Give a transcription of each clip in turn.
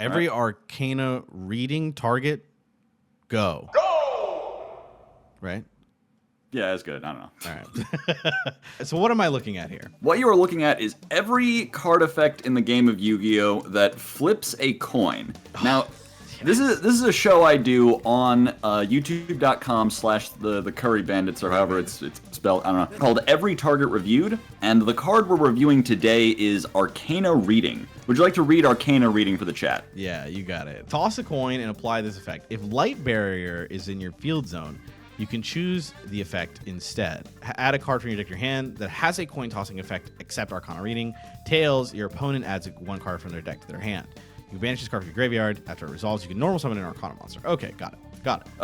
Every Arcana reading target, go. Right? Yeah, that's good. I don't know. All right. So what am I looking at here? What you are looking at is every card effect in the game of Yu-Gi-Oh that flips a coin. Now, this is a show I do on youtube.com/the Curry Bandits, or however it's spelled, I don't know, called Every Target Reviewed, and the card we're reviewing today is Arcana Reading. Would you like to read Arcana Reading for the chat? Yeah, you got it. Toss a coin and apply this effect. If Light Barrier is in your field zone, you can choose the effect instead. Add a card from your deck to your hand that has a coin tossing effect except Arcana Reading. Tails, your opponent adds one card from their deck to their hand. You banish this card from your graveyard. After it resolves, you can normal summon an Arcana monster. Okay, got it.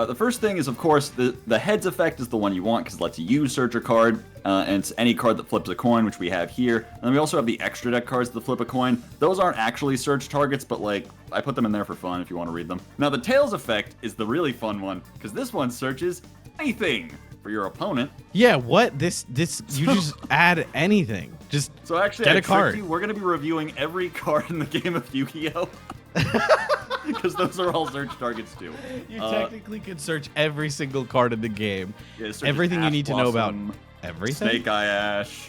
The first thing is, of course, the heads effect is the one you want because it lets you search a card, and it's any card that flips a coin, which we have here. And then we also have the extra deck cards that flip a coin. Those aren't actually search targets, but like I put them in there for fun if you want to read them. Now the tails effect is the really fun one because this one searches anything for your opponent. Yeah, what? This you just add anything. Just so actually, get a card. We're going to be reviewing every card in the game of Yu-Gi-Oh! Because those are all search targets too. You technically could search every single card in the game. Yeah, everything you need to know about everything. Snake Eye Ash,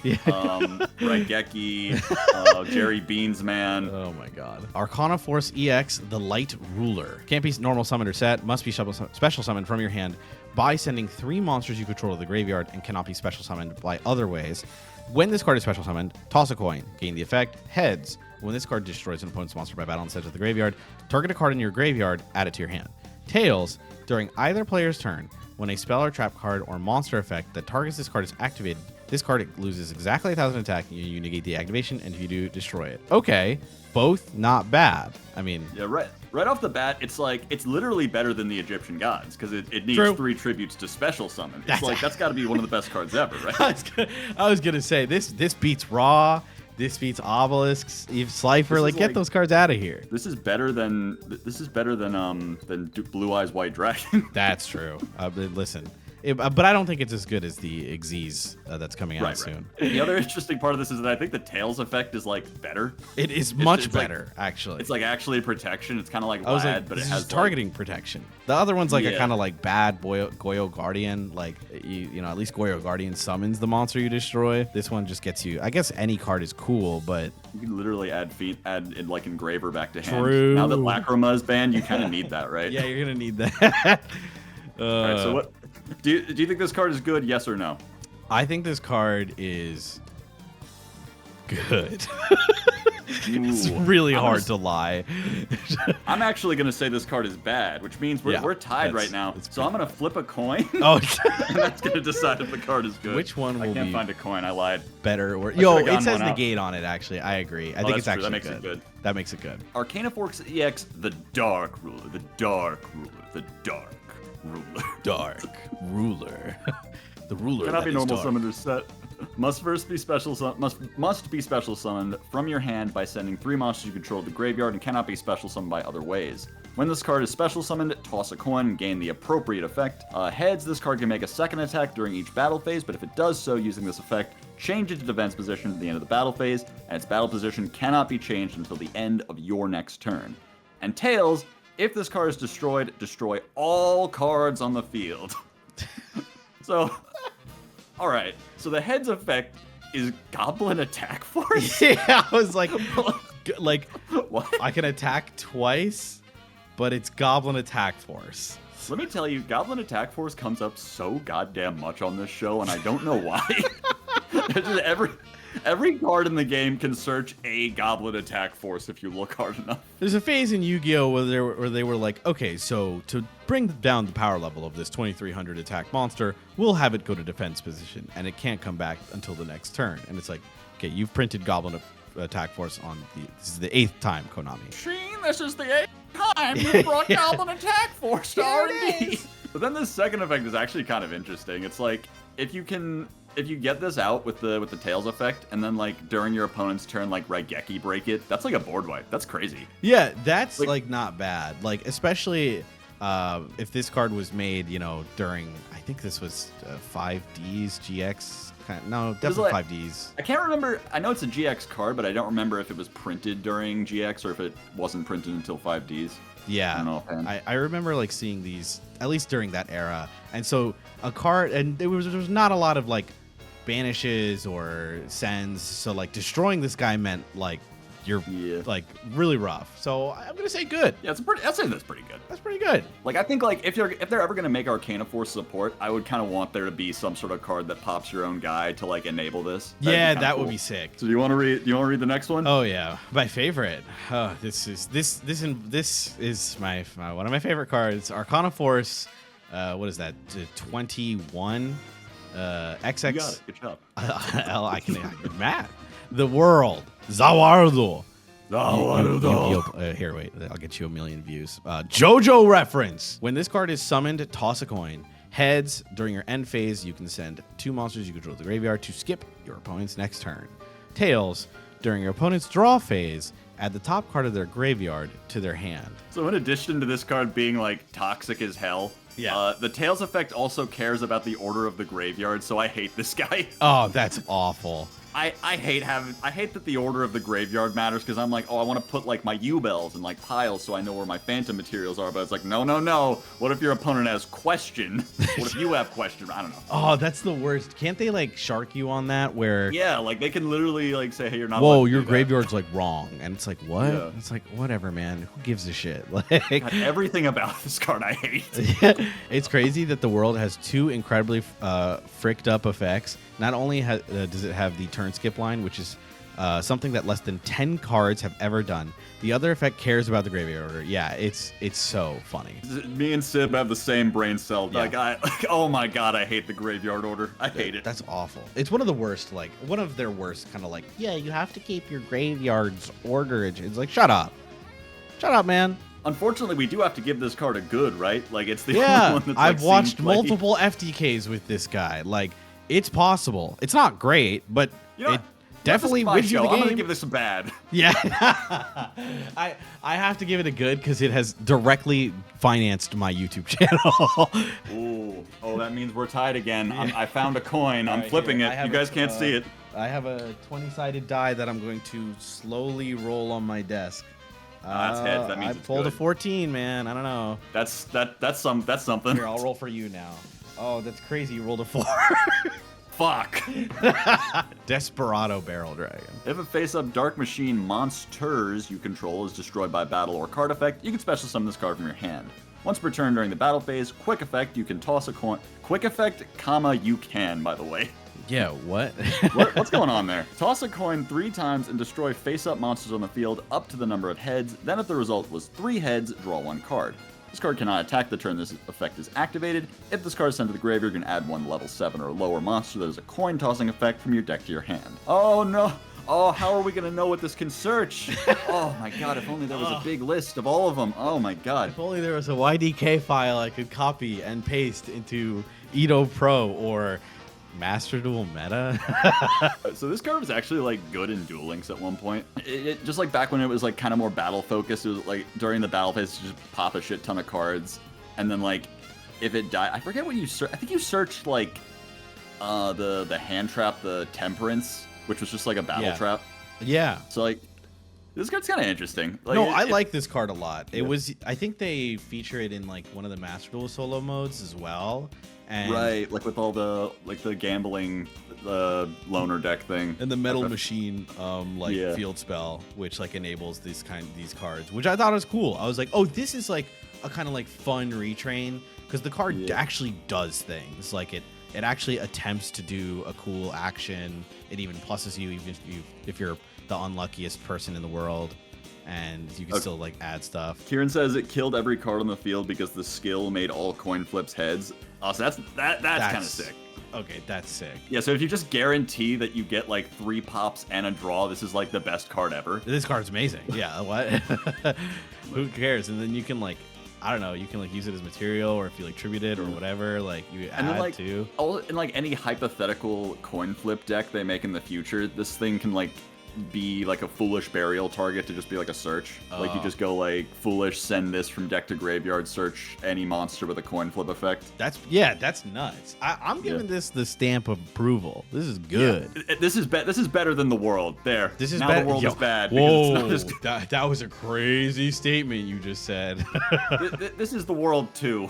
Raigeki, Jerry Beans Man. Oh my god. Arcana Force EX, the Light Ruler. Can't be normal summoned or set. Must be special summoned from your hand by sending 3 monsters you control to the graveyard and cannot be special summoned by other ways. When this card is special summoned, toss a coin. Gain the effect. Heads. When this card destroys an opponent's monster by battle and sends it to the graveyard, target a card in your graveyard, add it to your hand. Tails. During either player's turn, when a spell or trap card or monster effect that targets this card is activated, this card loses exactly 1,000 attack, and you negate the activation, and if you do, destroy it. Okay, both not bad. I mean... Yeah, right off the bat, it's literally better than the Egyptian gods, because it needs 3 tributes to special summon. That's got to be one of the best cards ever, right? I was gonna say, this beats Raw, this beats Obelisks, Eve Slifer. Like, get those cards out of here. This is better than Blue Eyes White Dragon. That's true. Listen, but I don't think it's as good as the Xyz that's coming out soon. The other interesting part of this is that I think the Tails effect is like better. It is much better, actually. It's like actually protection. It's kind of like Lad, but it has targeting protection. The other one's like a kind of like bad Goyo Guardian. Like you know, at least Goyo Guardian summons the monster you destroy. This one just gets you. I guess any card is cool, but you can literally add like Engraver back to hand. True. Now that Lacrima is banned, you kind of need that, right? Yeah, you're gonna need that. All right, so what? Do you think this card is good? Yes or no? I think this card is good. It's really hard to lie. I'm actually going to say this card is bad, which means we're tied right now. So I'm going to flip a coin. Oh, and that's going to decide if the card is good. Which one will be? I can't find a coin. I lied. Better or it says negate on it. Actually, I agree. I think it's actually that makes it good. That makes it good. Arcana Force EX, the Dark Ruler, the Dark Ruler, the Dark Ruler. Dark Ruler. The ruler cannot be normal dark. summoned or set. Must be special summoned from your hand by sending 3 monsters you control to the graveyard and cannot be special summoned by other ways. When this card is special summoned, toss a coin and gain the appropriate effect. Heads, this card can make a second attack during each battle phase, but if it does so using this effect, change it to defense position at the end of the battle phase, and its battle position cannot be changed until the end of your next turn. And Tails, if this card is destroyed, destroy all cards on the field. So, alright, so the heads effect is Goblin Attack Force? Yeah, I was like, what? I can attack twice, but it's Goblin Attack Force. Let me tell you, Goblin Attack Force comes up so goddamn much on this show, and I don't know why. Every card in the game can search a Goblin Attack Force if you look hard enough. There's a phase in Yu-Gi-Oh! Where they were like, okay, so to bring down the power level of this 2300 attack monster, we'll have it go to defense position, and it can't come back until the next turn. And it's like, okay, you've printed Goblin Attack Force on this is the 8th time, Konami. Sheen, this is the 8th time you brought Goblin Attack Force to R&D. But then the second effect is actually kind of interesting. It's like, if you get this out with the Tails effect, and then like during your opponent's turn, like Raigeki break it, that's like a board wipe. That's crazy. Yeah, that's like not bad. Like especially if this card was made, you know, during I think this was 5D's GX No, definitely like, 5Ds. I can't remember. I know it's a GX card, but I don't remember if it was printed during GX or if it wasn't printed until 5Ds. Yeah, I don't know offhand. I remember like seeing these at least during that era, and so a card, and there was not a lot of like banishes or sends, so like destroying this guy meant like you're like really rough. So I'm gonna say good. Yeah, I'd say that's pretty good. That's pretty good. Like I think like if they're ever gonna make Arcana Force support, I would kind of want there to be some sort of card that pops your own guy to like enable this. That would be sick. So do you want to read the next one? Oh yeah, my favorite. This is my one of my favorite cards. Arcana Force. What is that? 21. XX. You got it. Good job. I can math. The world. Zawardo. Here, wait. I'll get you a million views. JoJo reference. When this card is summoned, toss a coin. Heads, during your end phase, you can send 2 monsters you control to the graveyard to skip your opponent's next turn. Tails, during your opponent's draw phase, add the top card of their graveyard to their hand. So in addition to this card being like toxic as hell, the Tails effect also cares about the order of the graveyard, so I hate this guy. Oh, that's awful. I hate that the order of the graveyard matters, because I'm like, oh, I want to put like my U-bells in like piles so I know where my phantom materials are, but it's like, no. What if your opponent has question? What if you have question? I don't know. Oh, that's the worst. Can't they like shark you on that where like they can literally like say, hey, you're not whoa, your graveyard's like wrong, and it's like, what? Yeah. It's like, whatever, man, who gives a shit? Like God, everything about this card I hate. It's crazy that the world has 2 incredibly fricked up effects. Not only does it have the turn skip line, which is something that less than 10 cards have ever done. The other effect cares about the graveyard order. Yeah, it's so funny. Me and Sib have the same brain cell. Yeah. Oh my god, I hate the graveyard order. I hate it. That's awful. It's one of the worst, like one of their worst kind of like, yeah, you have to keep your graveyard's order. It's like, shut up, man. Unfortunately, we do have to give this card a good, right? Like it's the only one that's I've watched multiple FTKs with this guy. Like it's possible. It's not great, but it definitely wins you the game. I'm gonna give this a bad. Yeah, I have to give it a good because it has directly financed my YouTube channel. Ooh, that means we're tied again. I found a coin. I'm flipping it. You guys can't see it. I have a 20-sided die that I'm going to slowly roll on my desk. That's heads. That means I pulled a 14, man. I don't know. That's something. Here, I'll roll for you now. Oh, that's crazy. You rolled a 4. Fuck. Desperado Barrel Dragon. If a face-up Dark Machine monsters you control is destroyed by battle or card effect, you can special summon this card from your hand. Once per turn during the battle phase, quick effect, you can toss a coin. Quick effect, you can, by the way. Yeah, what? What's going on there? Toss a coin 3 times and destroy face-up monsters on the field up to the number of heads. Then if the result was 3 heads, draw 1 card. This card cannot attack the turn this effect is activated. If this card is sent to the graveyard, you can add 1 level 7 or lower monster that is a coin tossing effect from your deck to your hand. Oh no! Oh, how are we going to know what this can search? Oh my god, if only there was a big list of all of them. Oh my god. If only there was a YDK file I could copy and paste into Edo Pro or Master Duel Meta. So this card was actually like good in Duel Links at one point. It just like back when it was like kind of more battle focused, it was like during the battle phase just pop a shit ton of cards, and then like if it died, I forget what you searched. I think you searched like the hand trap, the Temperance, which was just like a battle trap. Yeah. So like this card's kind of interesting. Like, no, I like this card a lot. It was, I think they feature it in like one of the Master Duel solo modes as well. And right, like with all the gambling, the loner deck thing, and the Metal Machine field spell, which like enables these cards, which I thought was cool. I was like, oh, this is like a kind of like fun retrain because the card actually does things. Like it actually attempts to do a cool action. It even pluses you even if you're the unluckiest person in the world. And you can still like add stuff. Kieran says it killed every card on the field because the skill made all coin flips heads. Oh, so that's kind of sick. Okay, that's sick. Yeah, so if you just guarantee that you get like 3 pops and a draw, this is like the best card ever. This card's amazing. Yeah, what? Who cares? And then you can like, I don't know, you can like use it as material, or if you like tribute it or whatever, like you add then, like, to. In like any hypothetical coin flip deck they make in the future, this thing can like be like a foolish burial target to just be like a search. Like you just go like foolish, send this from deck to graveyard, search any monster with a coin flip effect. That's nuts. I'm giving this the stamp of approval. This is good. Yeah. This is better than the world. There. This is now better. The world is bad. Whoa, it's not that was a crazy statement you just said. This is the world too.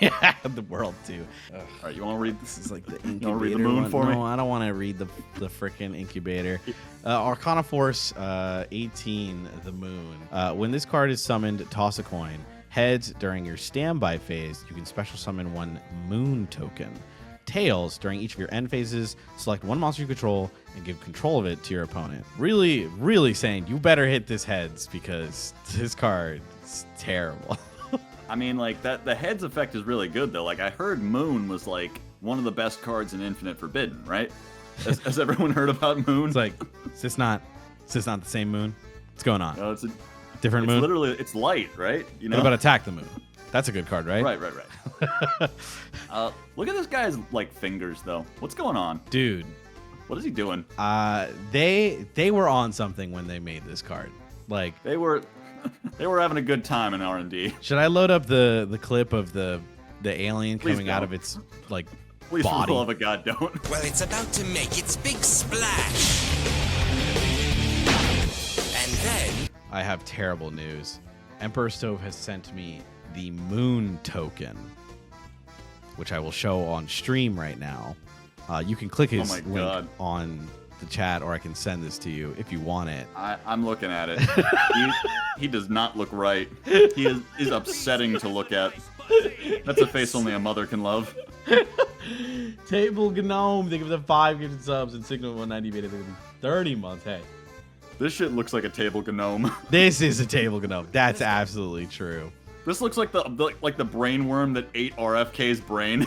Yeah, the world too. All right, you want to read? This is like the incubator. You want to read the moon for me? No, I don't want to read the freaking incubator. Arcana Force 18, the moon. When this card is summoned, toss a coin. Heads, during your standby phase, you can special summon 1 moon token. Tails, during each of your end phases, select 1 monster you control and give control of it to your opponent. Really, really saying you better hit this heads because this card is terrible. I mean, like, the heads effect is really good, though. Like, I heard Moon was, like, one of the best cards in Infinite Forbidden, right? Has everyone heard about Moon? It's like, is this not the same moon? What's going on? No, it's a different moon? Literally, it's light, right? You know? What about Attack the Moon? That's a good card, right? Right. Look at this guy's, like, fingers, though. What's going on? Dude. What is he doing? They were on something when they made this card. Like, They were having a good time in R&D. should I load up the clip of the alien Please coming out don't. of its like Please, for body? the love of God, don't. Well, it's about to make its big splash. And then... I have terrible news. Emperor Stove has sent me the moon token, which I will show on stream right now. You can click his Oh my link God. on the chat, or I can send this to you if you want it. I'm looking at it. He does not look right. He is upsetting to look at. That's a face only a mother can love. Table Gnome, think of the 5 gifted subs and Signal 190 beta 30 months. Hey, This shit looks like a table gnome. this is a Table Gnome. That's absolutely true. This looks like the brain worm that ate RFK's brain.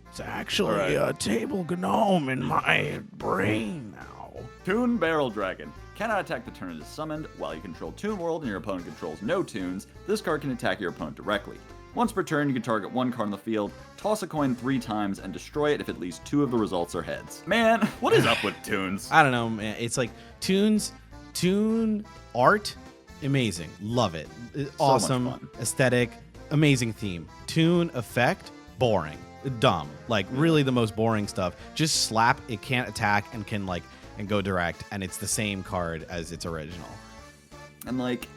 It's actually All right. a Table Gnome in my brain now. Toon Barrel Dragon. Cannot attack the turn it is summoned. While you control Toon World and your opponent controls no tunes, this card can attack your opponent directly. Once per turn, you can target 1 card on the field, toss a coin 3 times, and destroy it if at least 2 of the results are heads. Man, what is up with tunes? I don't know, man. It's like Toon art, amazing. Love it. Awesome. much fun. Aesthetic, amazing theme. Toon effect, boring. Dumb. Like, really the most boring stuff. Just slap, it can't attack and can, like, and go direct, and it's the same card as its original. And like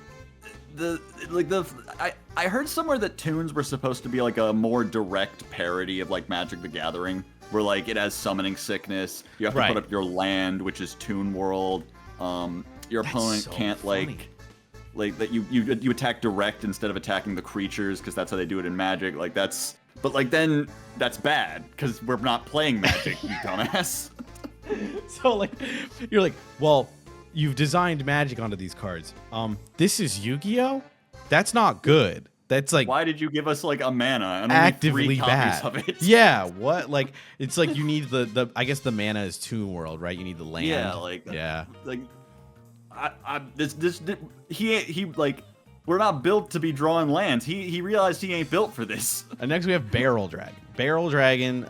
I heard somewhere that tunes were supposed to be like a more direct parody of like Magic the Gathering, where like it has summoning sickness. You have to put up your land, which is Toon World. Your opponent so can't funny. like that you attack direct instead of attacking the creatures because that's how they do it in Magic. Like that's then that's bad because we're not playing Magic, you dumbass. So, like, you're like, well, you've designed Magic onto these cards. This is Yu-Gi-Oh? That's not good. That's like Why did you give us like a mana and actively only 3 bad. copies of it? Yeah, what? Like, it's like you need the I guess the mana is Toon World, right? You need the land. Yeah, like yeah. like he like we're not built to be drawing lands. He realized he ain't built for this. And next we have Barrel Dragon. Barrel Dragon,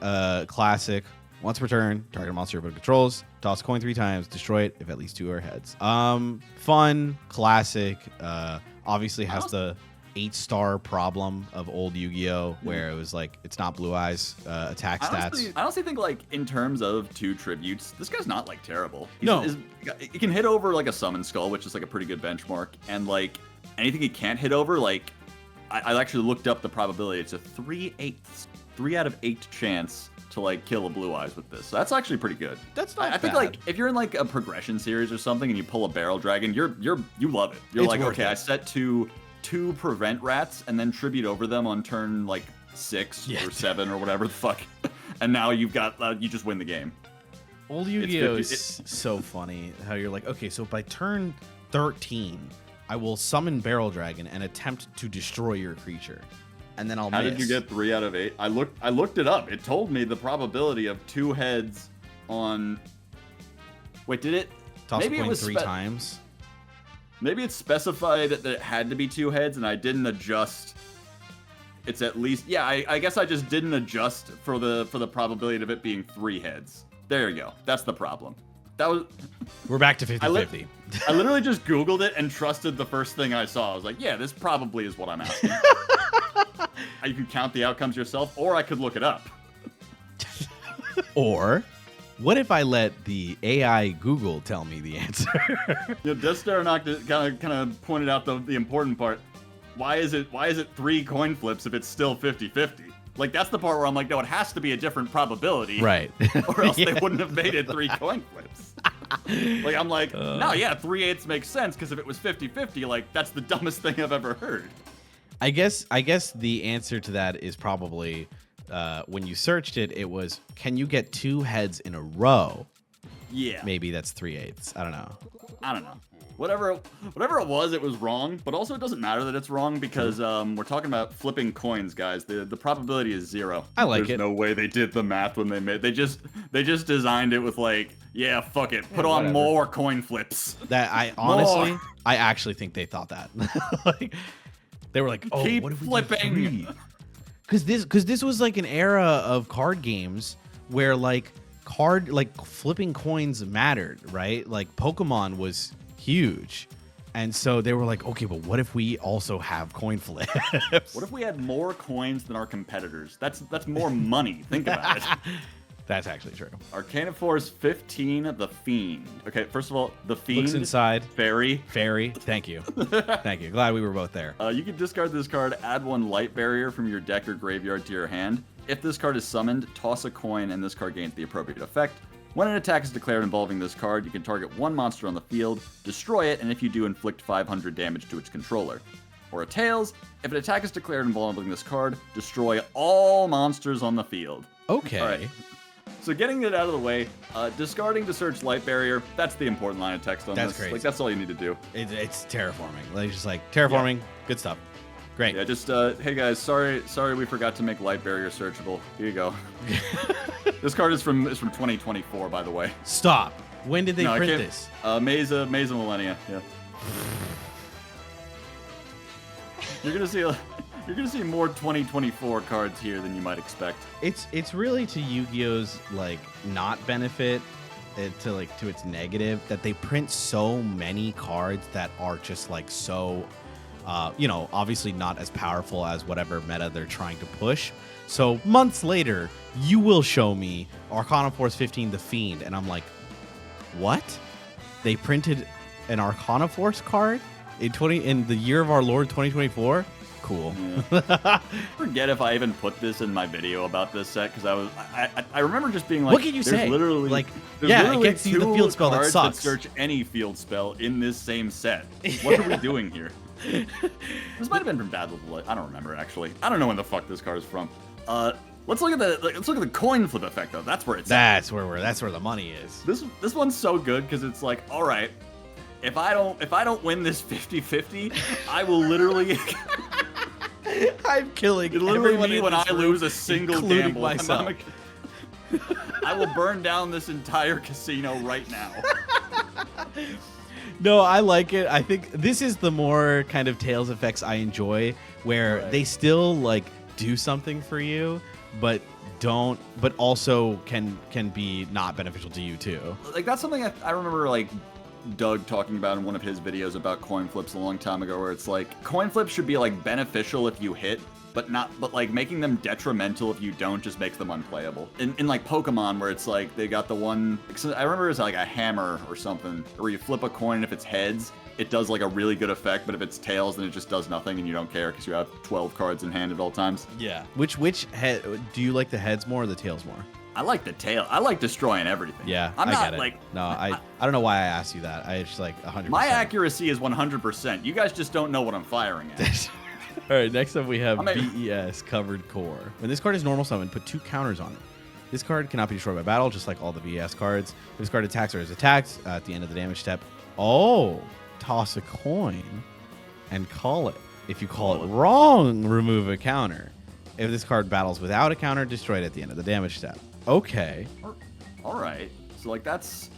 classic. Once per turn, target a monster your opponent controls. Toss a coin 3 times. Destroy it if at least 2 are heads. Fun, classic. Obviously has the 8-star problem of old Yu-Gi-Oh, where it was like it's not Blue Eyes attack stats. I honestly think like in terms of 2 tributes, this guy's not like terrible. No. He can hit over like a Summon Skull, which is like a pretty good benchmark, and like anything he can't hit over, like I actually looked up the probability. It's a 3 out of 8 chance to like kill a Blue Eyes with this. So that's actually pretty good. That's not I think bad. like if you're in like a progression series or something and you pull a Barrel Dragon, you love it. You're It's like, worth okay, it. I set to 2 prevent rats and then tribute over them on turn like 6 Yeah. or 7 or whatever the fuck. And now you've got you just win the game. Old Yu-Gi-Oh 50 is so funny how you're like, okay, so by turn 13, I will summon Barrel Dragon and attempt to destroy your creature. And then I'll How miss. did you get 3 out of 8? I looked it up. It told me the probability of 2 heads on. Wait, did it? Toss maybe a coin it was 3 times? Maybe it's specified that it had to be 2 heads, and I didn't adjust. It's at least I guess I just didn't adjust for the probability of it being 3 heads. There you go. That's the problem. That was. We're back to 50-50. I literally just Googled it and trusted the first thing I saw. I was like, yeah, this probably is what I'm asking. You can count the outcomes yourself, or I could look it up. Or, what if I let the AI Google tell me the answer? Deathstar kind of pointed out the important part. Why is it 3 coin flips if it's still 50-50? Like, that's the part where I'm like, no, it has to be a different probability. Right. Or else they wouldn't have made it 3 coin flips. Like, I'm like, no, yeah, 3/8 makes sense, because if it was 50-50, like, that's the dumbest thing I've ever heard. I guess the answer to that is probably, when you searched it, it was, can you get 2 heads in a row? Yeah. Maybe that's 3/8. I don't know. Whatever it was wrong, but also it doesn't matter that it's wrong because we're talking about flipping coins, guys. The probability is 0. I like it. There's no way they did the math when they just designed it with like, yeah, fuck it, put on more coin flips. That I honestly, I actually think they thought that. Like, they were like, oh, keep what if we flipping? Because this was like an era of card games where like flipping coins mattered, right? Like Pokemon was huge. And so they were like, okay, but what if we also have coin flips? What if we had more coins than our competitors? That's more money. Think about it. That's actually true. Arcana Force 15, the Fiend. Okay, first of all, the Fiend. Looks inside. Fairy. Thank you. Thank you. Glad we were both there. You can discard this card, add 1 Light Barrier from your deck or graveyard to your hand. If this card is summoned, toss a coin and this card gains the appropriate effect. When an attack is declared involving this card, you can target 1 monster on the field, destroy it, and if you do, inflict 500 damage to its controller. Or a Tails, if an attack is declared involving this card, destroy all monsters on the field. Okay. All right. So getting it out of the way, discarding to search Light Barrier, that's the important line of text on this. That's great. Like, that's all you need to do. It's terraforming. Like, just like terraforming, good stuff. Great. Yeah, just, hey guys, sorry we forgot to make Light Barrier searchable. Here you go. This card is from 2024, by the way. Stop. When did they print this? Mesa Millennia, yeah. You're gonna see more 2024 cards here than you might expect. It's really to Yu-Gi-Oh's like not benefit, to its negative, that they print so many cards that are just like so obviously not as powerful as whatever meta they're trying to push. So months later, you will show me Arcana Force 15, the Fiend, and I'm like, what? They printed an Arcana Force card in the year of our Lord 2024? Cool. Yeah. Forget if I even put this in my video about this set, because I remember just being like, what can you say? Literally, like, there's yeah, literally it gets you the field spell that sucks. Search any field spell in this same set. What are we doing here? This might have been from Bad Little Light. I don't remember actually. I don't know when the fuck this card is from. Let's look at the coin flip effect though. That's where it's. That's where the money is. This one's so good because it's like, all right, if I don't win this 50-50, I will literally. I'm killing it. Literally everybody when I lose a single gamble, myself. I will burn down this entire casino right now. No, I like it. I think this is the more kind of Tails effects I enjoy, where they still like do something for you, but also can be not beneficial to you too. Like that's something I remember like Doug talking about in one of his videos about coin flips a long time ago, where it's like coin flips should be like beneficial if you hit, but like making them detrimental if you don't just makes them unplayable. In like Pokemon, where it's like they got the one, I remember it was like a hammer or something, where you flip a coin and if it's heads, it does like a really good effect, but if it's tails, then it just does nothing and you don't care because you have 12 cards in hand at all times. Yeah. Which head do you like, the heads more or the tails more? I like the tail. I like destroying everything. Yeah, I'm not get it. Like no, I don't know why I asked you that. I just like 100%. My accuracy is 100%. You guys just don't know what I'm firing at. All right, next up we have BES Covered Core. When this card is normal summoned, put 2 counters on it. This card cannot be destroyed by battle, just like all the BES cards. If this card attacks or is attacked at the end of the damage step, toss a coin and call it. If you call it wrong, remove a counter. If this card battles without a counter, destroy it at the end of the damage step. Okay. All right. So like that's,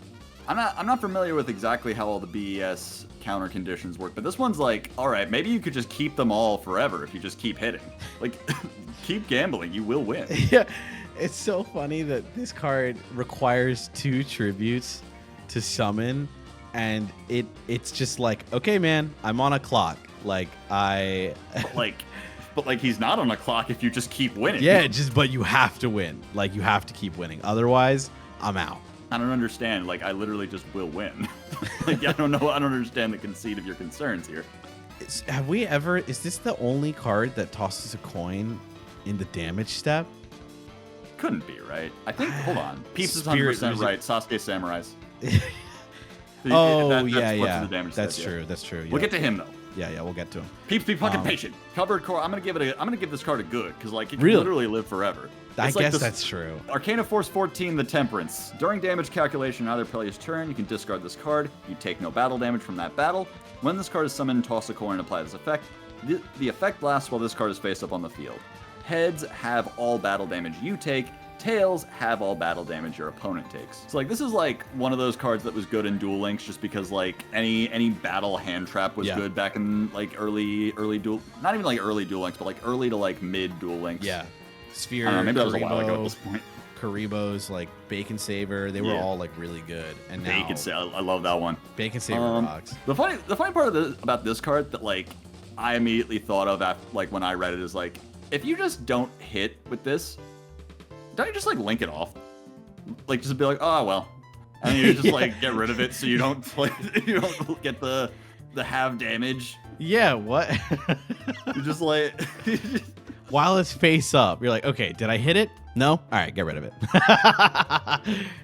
I'm not familiar with exactly how all the BES counter conditions work, but this one's like, all right, maybe you could just keep them all forever if you just keep hitting. Like, keep gambling, you will win. Yeah. It's so funny that this card requires 2 tributes to summon, and it's just like, okay, man, I'm on a clock. Like But he's not on a clock if you just keep winning. Yeah, but you have to win. Like, you have to keep winning. Otherwise, I'm out. I don't understand. Like, I literally just will win. Like, I don't know. I don't understand the conceit of your concerns here. Is this the only card that tosses a coin in the damage step? Couldn't be, right? I think, hold on. Peeps is Spirit- 100% right. Sasuke Samurais. That's true. That's true. We'll Yeah. get to him, though. Yeah, we'll get to him. Peeps, be fucking patient. Covered core. I'm gonna give this card a good, because like it can Really? literally live forever. I It's like guess this- that's true. Arcana Force 14, the Temperance. During damage calculation on either player's turn, you can discard this card. You take no battle damage from that battle. When this card is summoned, toss a coin and apply this effect. The effect lasts while this card is face up on the field. Heads have all battle damage you take. Tails have all battle damage your opponent takes. So like this is like one of those cards that was good in Duel Links just because like any battle hand trap was good back in like early duel, not even like early Duel Links, but like early to like mid Duel Links. Yeah. Sphere, I don't know, maybe that was a while ago at this point. Karibo's, like Bacon Saver, they were all like really good. And now Bacon Saver, I love that one. Bacon Saver rocks. The funny part about this card that like I immediately thought of after, like when I read it is like if you just don't hit with this, don't you just like link it off? Like just be like, oh well, and you just like get rid of it so you don't get the half damage. Yeah, what? You just like while it's face up, you're like, okay, did I hit it? No? All right, get rid of it.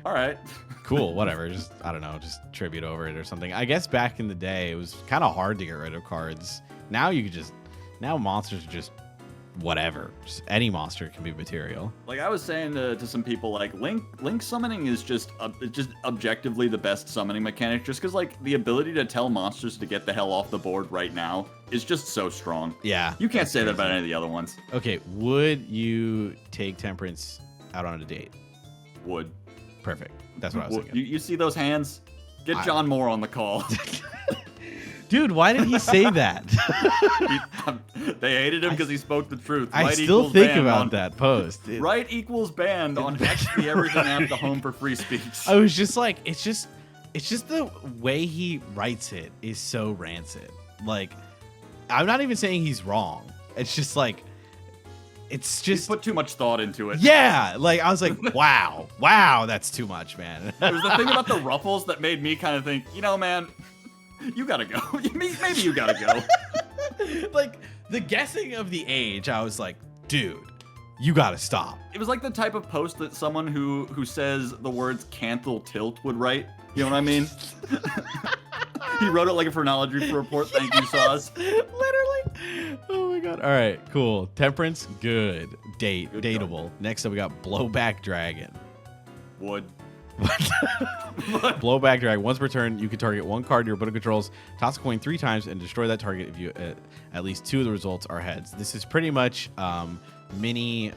all right. Cool, whatever. Just, I don't know, just tribute over it or something. I guess back in the day, it was kind of hard to get rid of cards. Now you could now monsters are just whatever. Just any monster can be material. Like I was saying to some people, like link summoning is just objectively the best summoning mechanic, just because like the ability to tell monsters to get the hell off the board right now is just so strong. Yeah. You can't say that about any of the other ones. Okay, would you take Temperance out on a date? Would. Perfect. That's what I was thinking. You see those hands? Get John Moore on the call. Dude, why did he say that? They hated him because he spoke the truth. I still think about that post. Right equals banned on XP Everything app, the home for free speech. I was just like, it's just the way he writes it is so rancid. Like, I'm not even saying he's wrong. It's just like, it's just He's put too much thought into it. Yeah, like I was like, wow, that's too much, man. It was the thing about the ruffles that made me kind of think, you know, man, you gotta go. Maybe you gotta go. Like the guessing of the age, I was like, dude, you gotta stop. It was like the type of post that someone who says the words cancel tilt would write. You know what I mean? He wrote it like a phrenology report. Thank you, Sauce. Literally. Oh my god. All right, cool. Temperance, good. Good Dateable. Next up, we got Blowback Dragon. Would. Blowback Dragon. Once per turn, you can target one card your opponent controls, toss a coin 3 times, and destroy that target if you at least 2 of the results are heads. This is pretty much mini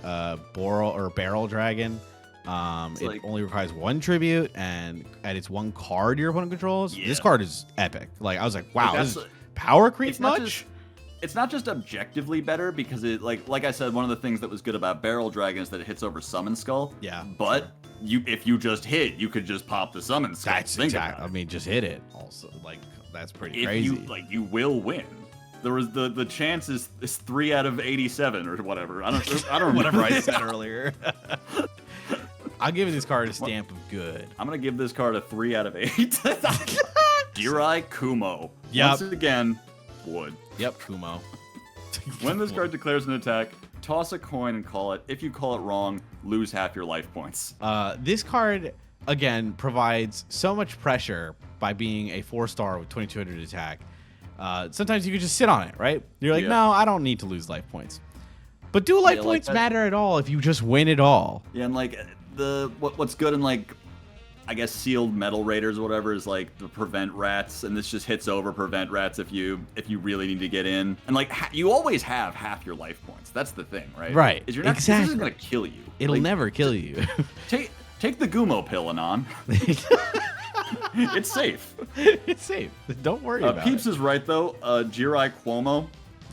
barrel dragon. It only requires 1 tribute, and it's 1 card your opponent controls. Yeah. This card is epic. Like I was like, wow, Like, this is power creep much. It's not just objectively better because it like I said, one of the things that was good about Barrel Dragon is that it hits over Summon Skull. Yeah. But if you just hit, you could just pop the Summon Skull. That's Think exact. about I mean, just hit it. Also, like that's pretty if crazy. you will win. There was the chance is 3 out of 87 or whatever. I don't remember. Whatever I said earlier. I'll give this card a stamp of good. I'm gonna give this card a 3 out of 8. Jirai Kumo. Yep. Once again, would. Yep, Kumo. When this card declares an attack, toss a coin and call it. If you call it wrong, lose half your life points. This card, again, provides so much pressure by being a 4-star with 2200 attack. Sometimes you could just sit on it, right? You're like, no, I don't need to lose life points. But do life points matter at all if you just win it all? Yeah, and like what's good in like, I guess sealed metal raiders or whatever is like the prevent rats, and this just hits over prevent rats if you really need to get in. And like you always have half your life points. That's the thing, right? Right. Is you're not, exactly. This isn't gonna kill you. It'll like, never kill you. Take the Gumo pill, Anon. It's safe. It's safe. Don't worry about Peeps it. is right though. Jirai Cuomo.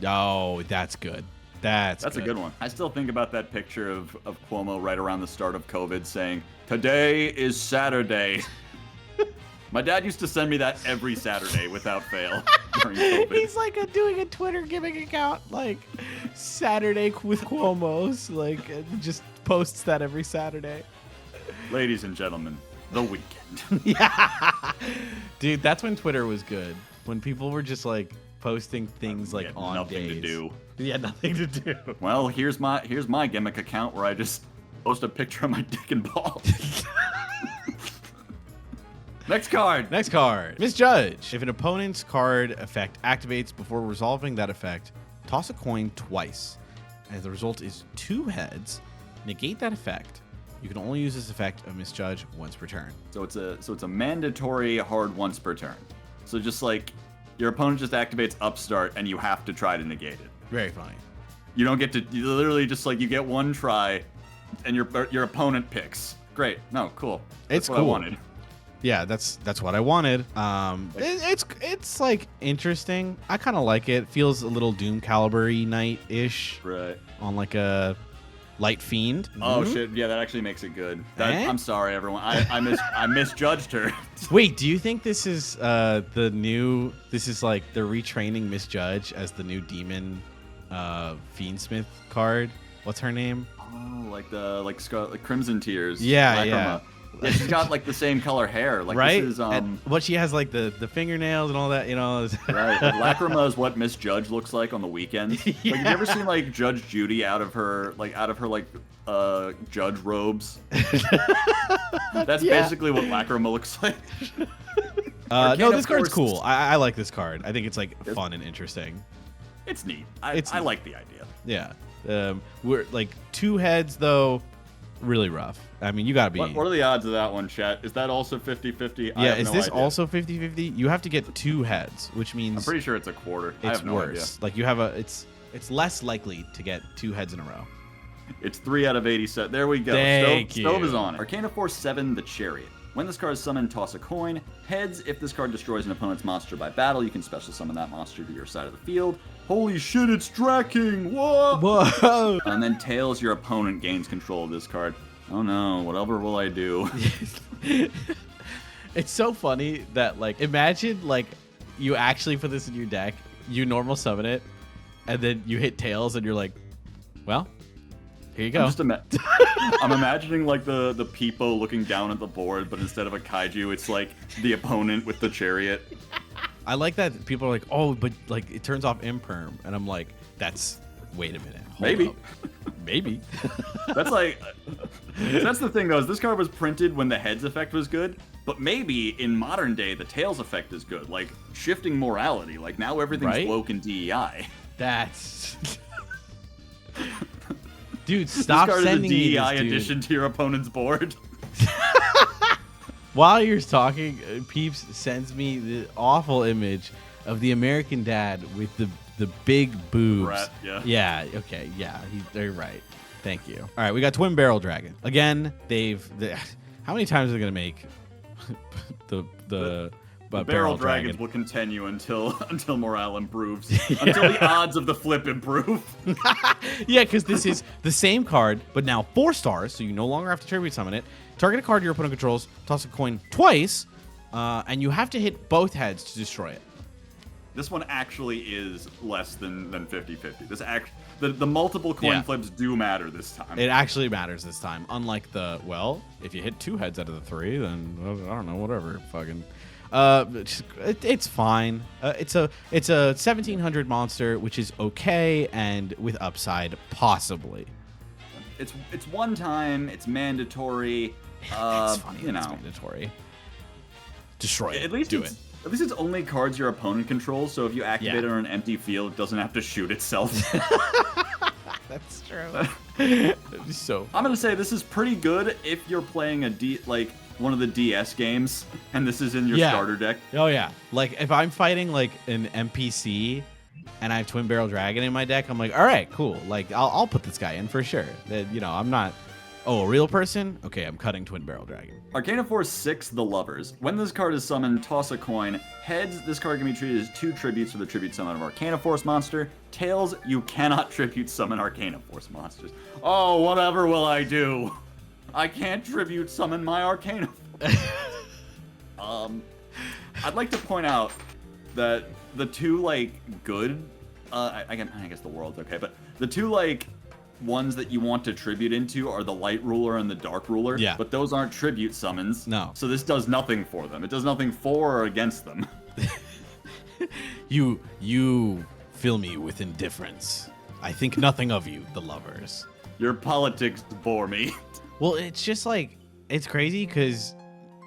Oh, that's good. That's a good one. I still think about that picture of Cuomo right around the start of COVID saying, "Today is Saturday." My dad used to send me that every Saturday without fail during COVID. He's like doing a Twitter gimmick account, like Saturday with Cuomo's, like just posts that every Saturday. Ladies and gentlemen, the weekend. Yeah, dude, that's when Twitter was good. When people were just like posting things like on nothing days. to do. Yeah, nothing to do. Well, here's my gimmick account where I just post a picture of my dick and balls. Next card. Next card. Misjudge. If an opponent's card effect activates before resolving that effect, toss a coin twice. And the result is 2 heads. Negate that effect. You can only use this effect of Misjudge once per turn. So it's a mandatory hard once per turn. So just like your opponent just activates Upstart and you have to try to negate it. Very funny. You don't get to, you literally just like you get one try and your opponent picks. Great. No, cool. That's what cool. I wanted. Yeah, that's what I wanted. It's like interesting. I kind of like it. Feels a little Doom Caliber-y night-ish. Right. On like a Light Fiend. Oh shit! Yeah, that actually makes it good. I'm sorry, everyone. I misjudged her. Wait, do you think this is the new? This is like they're retraining Misjudge as the new demon, Fiendsmith card. What's her name? Oh, like Crimson Tears. Yeah, Lacrima. yeah. Yeah, she's got like the same color hair. Like right? This is, and what she has like the fingernails and all that, you know. Right. Like, Lacrima is what Miss Judge looks like on the weekends. Yeah. Like, have you ever seen like Judge Judy out of her judge robes? That's basically what Lacrima looks like. No, this card's cool. I like this card. I think it's like fun and interesting. It's neat. I like the idea. Yeah. We're like 2 heads though. Really rough. I mean, you gotta be. What are the odds of that one, chat? Is that also 50-50? Yeah, is this also 50-50? You have to get 2 heads, which means I'm pretty sure it's a quarter. It's I have no worse. idea. Like you have it's less likely to get 2 heads in a row. It's 3 out of 80 set. There we go. Thank you. Stove is on. Arcana Force 7, the Chariot. When this card is summoned, toss a coin. Heads, if this card destroys an opponent's monster by battle, you can special summon that monster to your side of the field. Holy shit, it's Draking! Whoa! Whoa! And then tails, your opponent gains control of this card. Oh no, whatever will I do? It's so funny that, like, imagine, like, you actually put this in your deck, you normal summon it, and then you hit tails, and you're like, well, here you go. I'm imagining, like, the Peepo looking down at the board, but instead of a kaiju, it's, like, the opponent with the chariot. I like that people are like, oh, but, like, it turns off imperm, and I'm like, wait a minute. Maybe. Up. Maybe. That's the thing, though, is this card was printed when the heads effect was good, but maybe in modern day the tails effect is good, like shifting morality. Like now everything's woke and DEI. That's dude, stop this card sending is a me DEI this, dude. addition to your opponent's board. While you're talking, Peeps sends me the awful image of the American dad with the big boobs. Rat, yeah. Yeah. Okay. Yeah. They're right. Thank you. All right. We got Twin Barrel Dragon again. How many times are they gonna make the Barrel Dragons will continue until morale improves, until the odds of the flip improve. Yeah, because this is the same card, but now 4 stars, so you no longer have to tribute summon it. Target a card your opponent controls, toss a coin twice, and you have to hit both heads to destroy it. This one actually is less than 50-50. The multiple coin flips do matter this time. It actually matters this time. Unlike if you hit 2 heads out of the 3, then I don't know, whatever. Fucking, it's fine. It's a 1700 monster, which is okay, and with upside possibly. It's one time. It's mandatory. It's funny. It's mandatory. Destroy it. At least do it. At least it's only cards your opponent controls, so if you activate it on an empty field, it doesn't have to shoot itself. That's true. So I'm gonna say this is pretty good if you're playing one of the DS games, and this is in your starter deck. Oh yeah, like if I'm fighting like an NPC and I have Twin Barrel Dragon in my deck, I'm like, all right, cool. Like I'll put this guy in for sure. I'm not Oh, a real person? Okay, I'm cutting Twin Barrel Dragon. Arcana Force 6, The Lovers. When this card is summoned, toss a coin. Heads, this card can be treated as 2 tributes for the tribute summon of Arcana Force monster. Tails, you cannot tribute summon Arcana Force monsters. Oh, whatever will I do? I can't tribute summon my Arcana Force. I'd like to point out that the 2, like, good, I guess the world's okay, but the 2, like, ones that you want to tribute into are the Light Ruler and the Dark Ruler. Yeah. But those aren't tribute summons. No. So this does nothing for them. It does nothing for or against them. You fill me with indifference. I think nothing of you, the lovers. Your politics bore me. Well, it's just like, it's crazy because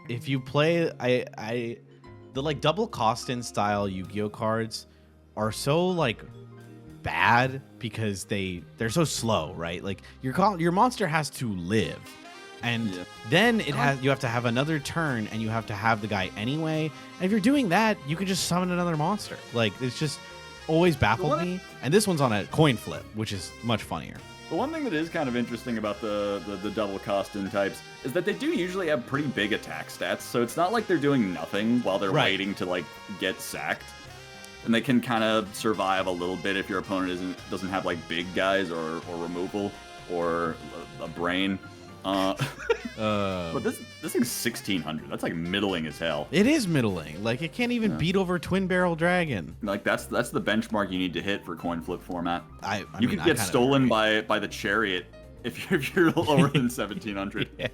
if you play, the like double cost-in style Yu-Gi-Oh cards are so like bad because they're so slow, right? Like your monster has to live, and then you have to have another turn, and you have to have the guy anyway. And if you're doing that, you can just summon another monster. Like, it's just always baffled me. And this one's on a coin flip, which is much funnier. The one thing that is kind of interesting about the double cost-in types is that they do usually have pretty big attack stats, so it's not like they're doing nothing while they're waiting to like get sacked. And they can kind of survive a little bit if your opponent doesn't have like big guys or removal or a brain. But this thing's 1600. That's like middling as hell. It is middling. Like, it can't even beat over Twin Barrel Dragon. Like that's the benchmark you need to hit for coin flip format. You mean, could get stolen by the Chariot if you're lower than 1700. Yeah.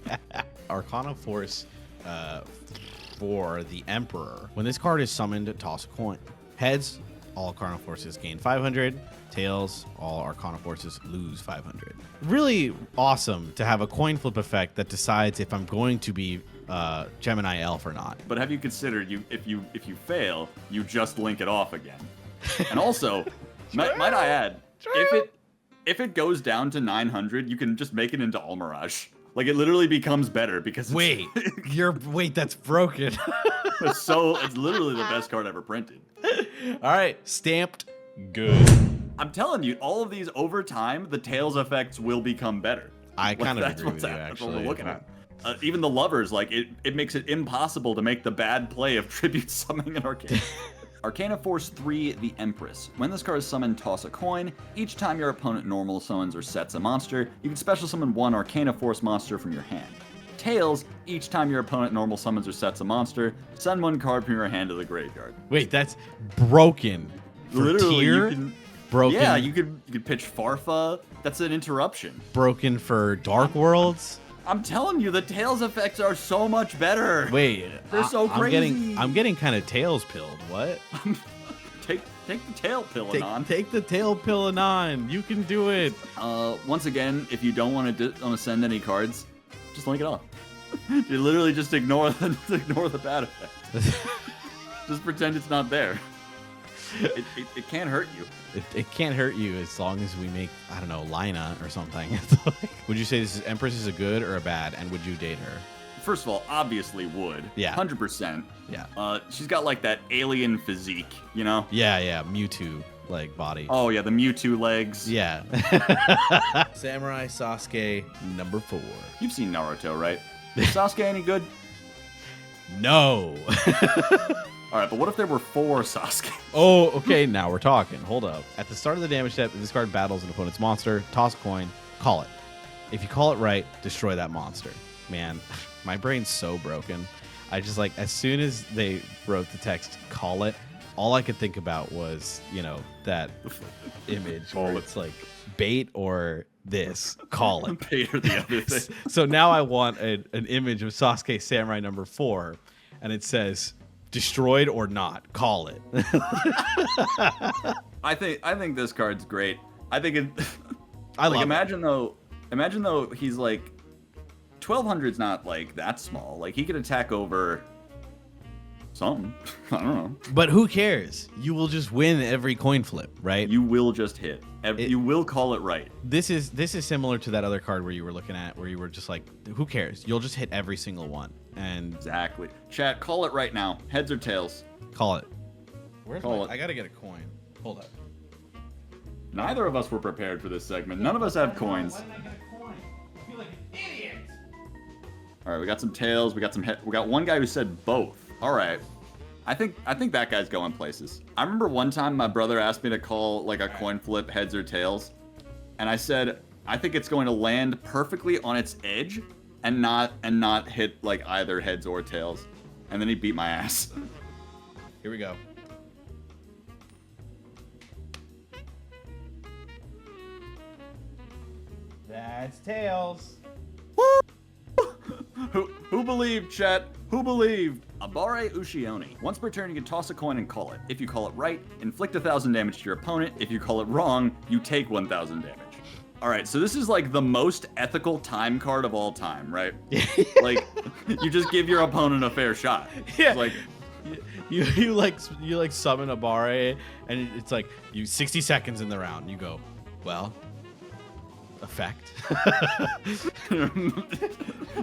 Arcana Force for the Emperor. When this card is summoned, toss a coin. Heads, all Arcana Forces gain 500. Tails, all Arcana Forces lose 500. Really awesome to have a coin flip effect that decides if I'm going to be Gemini Elf or not. But have you considered if you fail, you just link it off again? And also, might I add, if it goes down to 900, you can just make it into Almirage. Like, it literally becomes better because it's, wait, that's broken. it's literally the best card ever printed. All right, stamped good. I'm telling you, all of these over time, the Tails effects will become better. I kind of agree with you, That's actually. what we're looking at. Even the Lovers, like, it makes it impossible to make the bad play of tribute summoning an Arcana. Arcana Force 3, the Empress. When this card is summoned, toss a coin. Each time your opponent normal summons or sets a monster, you can special summon one Arcana Force monster from your hand. Tails, each time your opponent normal summons or sets a monster, send one card from your hand to the graveyard. Wait, that's broken. For literally, tier? Broken. Yeah, you could pitch Farfa. That's an interruption. Broken for Dark Worlds. I'm telling you, the Tails effects are so much better. Wait, they're so crazy. I'm getting kind of Tails pilled. What? Take the tail pill, Anon. Take the tail pill, Anon. You can do it. Once again, if you don't want to send any cards, just link it off. You literally just ignore the bad effect. Just pretend it's not there. It can't hurt you. It can't hurt you as long as we make, I don't know, Lina or something. Would you say this Empress is a good or a bad, and would you date her? First of all, obviously would. Yeah. 100%. Yeah. She's got like that alien physique, you know? Yeah, Mewtwo like body. Oh yeah, the Mewtwo legs. Yeah. Samurai Sasuke number 4. You've seen Naruto, right? Is Sasuke any good? No. All right, but what if there were 4 Sasuke? Oh, okay, now we're talking. Hold up. At the start of the damage step, if this card battles an opponent's monster, toss a coin, call it. If you call it right, destroy that monster. Man, my brain's so broken. I just like, as soon as they wrote the text, call it, all I could think about was, you know, that image where it's like bait or this, call it. Bait or the other thing. So now I want an image of Sasuke Samurai number 4, and it says, destroyed or not, call it. I think this card's great. I think it. I love imagine though he's like 1200's not like that small. Like he could attack over something. I don't know. But who cares? You will just win every coin flip, right? You will just hit. You will call it right. This is similar to that other card where you were looking at, where you were just like, who cares? You'll just hit every single one. And exactly. Chat, call it right now. Heads or tails? Call it. Call it. I gotta get a coin. Hold up. Neither of us were prepared for this segment. None of us have coins. Why didn't I get a coin? I feel like an idiot. All right, we got some tails. We got some. We got one guy who said both. All right. I think that guy's going places. I remember one time my brother asked me to call like a coin flip heads or tails, and I said I think it's going to land perfectly on its edge and not hit like either heads or tails. And then he beat my ass. Here we go. That's tails. Who believed, chat? Who believed? Abare Ushioni. Once per turn, you can toss a coin and call it. If you call it right, inflict 1,000 damage to your opponent. If you call it wrong, you take 1,000 damage. All right, so this is like the most ethical time card of all time, right? Like, you just give your opponent a fair shot. Yeah. It's like, you like summon a Bare, and it's like you 60 seconds in the round. You go, well, effect.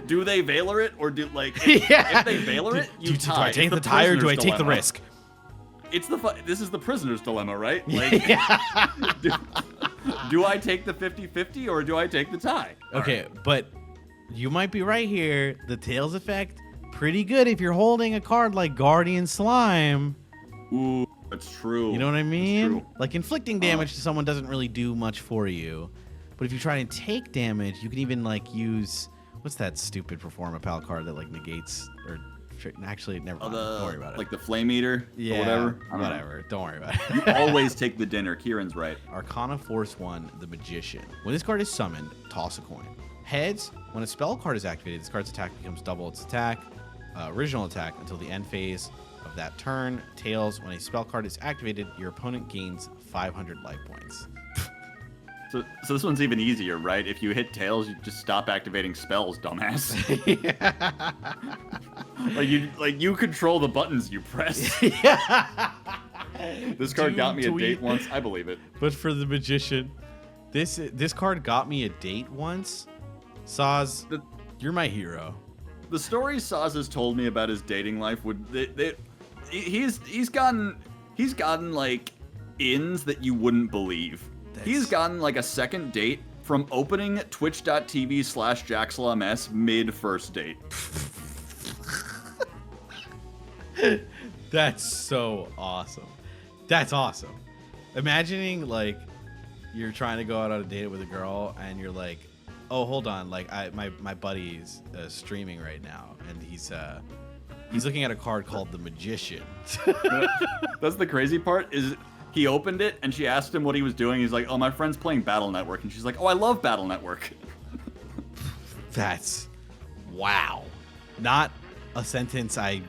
do they Veiler it or do like? Yeah. If they Veiler it, you tie. Do I take It's the tie or do I take the dilemma. risk? It's this is the prisoner's dilemma, right? Like, do I take the 50-50 or do I take the tie? Okay, but you might be right here. The tails effect, pretty good if you're holding a card like Guardian Slime. Ooh, that's true. You know what I That's mean? true. Like inflicting damage to someone doesn't really do much for you. But if you try and take damage, you can even like use, what's that stupid Performa Pal card that like negates or actually never mind. Don't worry about it. Like the Flame Eater Yeah, or whatever. I don't know. whatever. Don't worry about You it. always take the dinner. Kieran's right. Arcana Force 1, the Magician. When this card is summoned, toss a coin. Heads, when a spell card is activated, this card's attack becomes double its attack, original attack, until the end phase of that turn. Tails, when a spell card is activated, your opponent gains 500 life points. So this one's even easier, right? If you hit tails, you just stop activating spells, dumbass. like you control the buttons you press. Yeah. This card got me a Tweet. date once. I believe it. But for the Magician, this card got me a date once. Saz, you're my hero. The story Saz has told me about his dating life he's gotten like ins that you wouldn't believe. He's gotten like a second date from opening twitch.tv/JaxLMS mid first date. That's so awesome. That's awesome. Imagining like you're trying to go out on a date with a girl and you're like, oh, hold on, like my buddy's streaming right now and he's looking at a card called the Magician. That's the crazy part is he opened it and she asked him what he was doing. He's like, oh, my friend's playing Battle Network. And she's like, oh, I love Battle Network. That's wow. Not a sentence I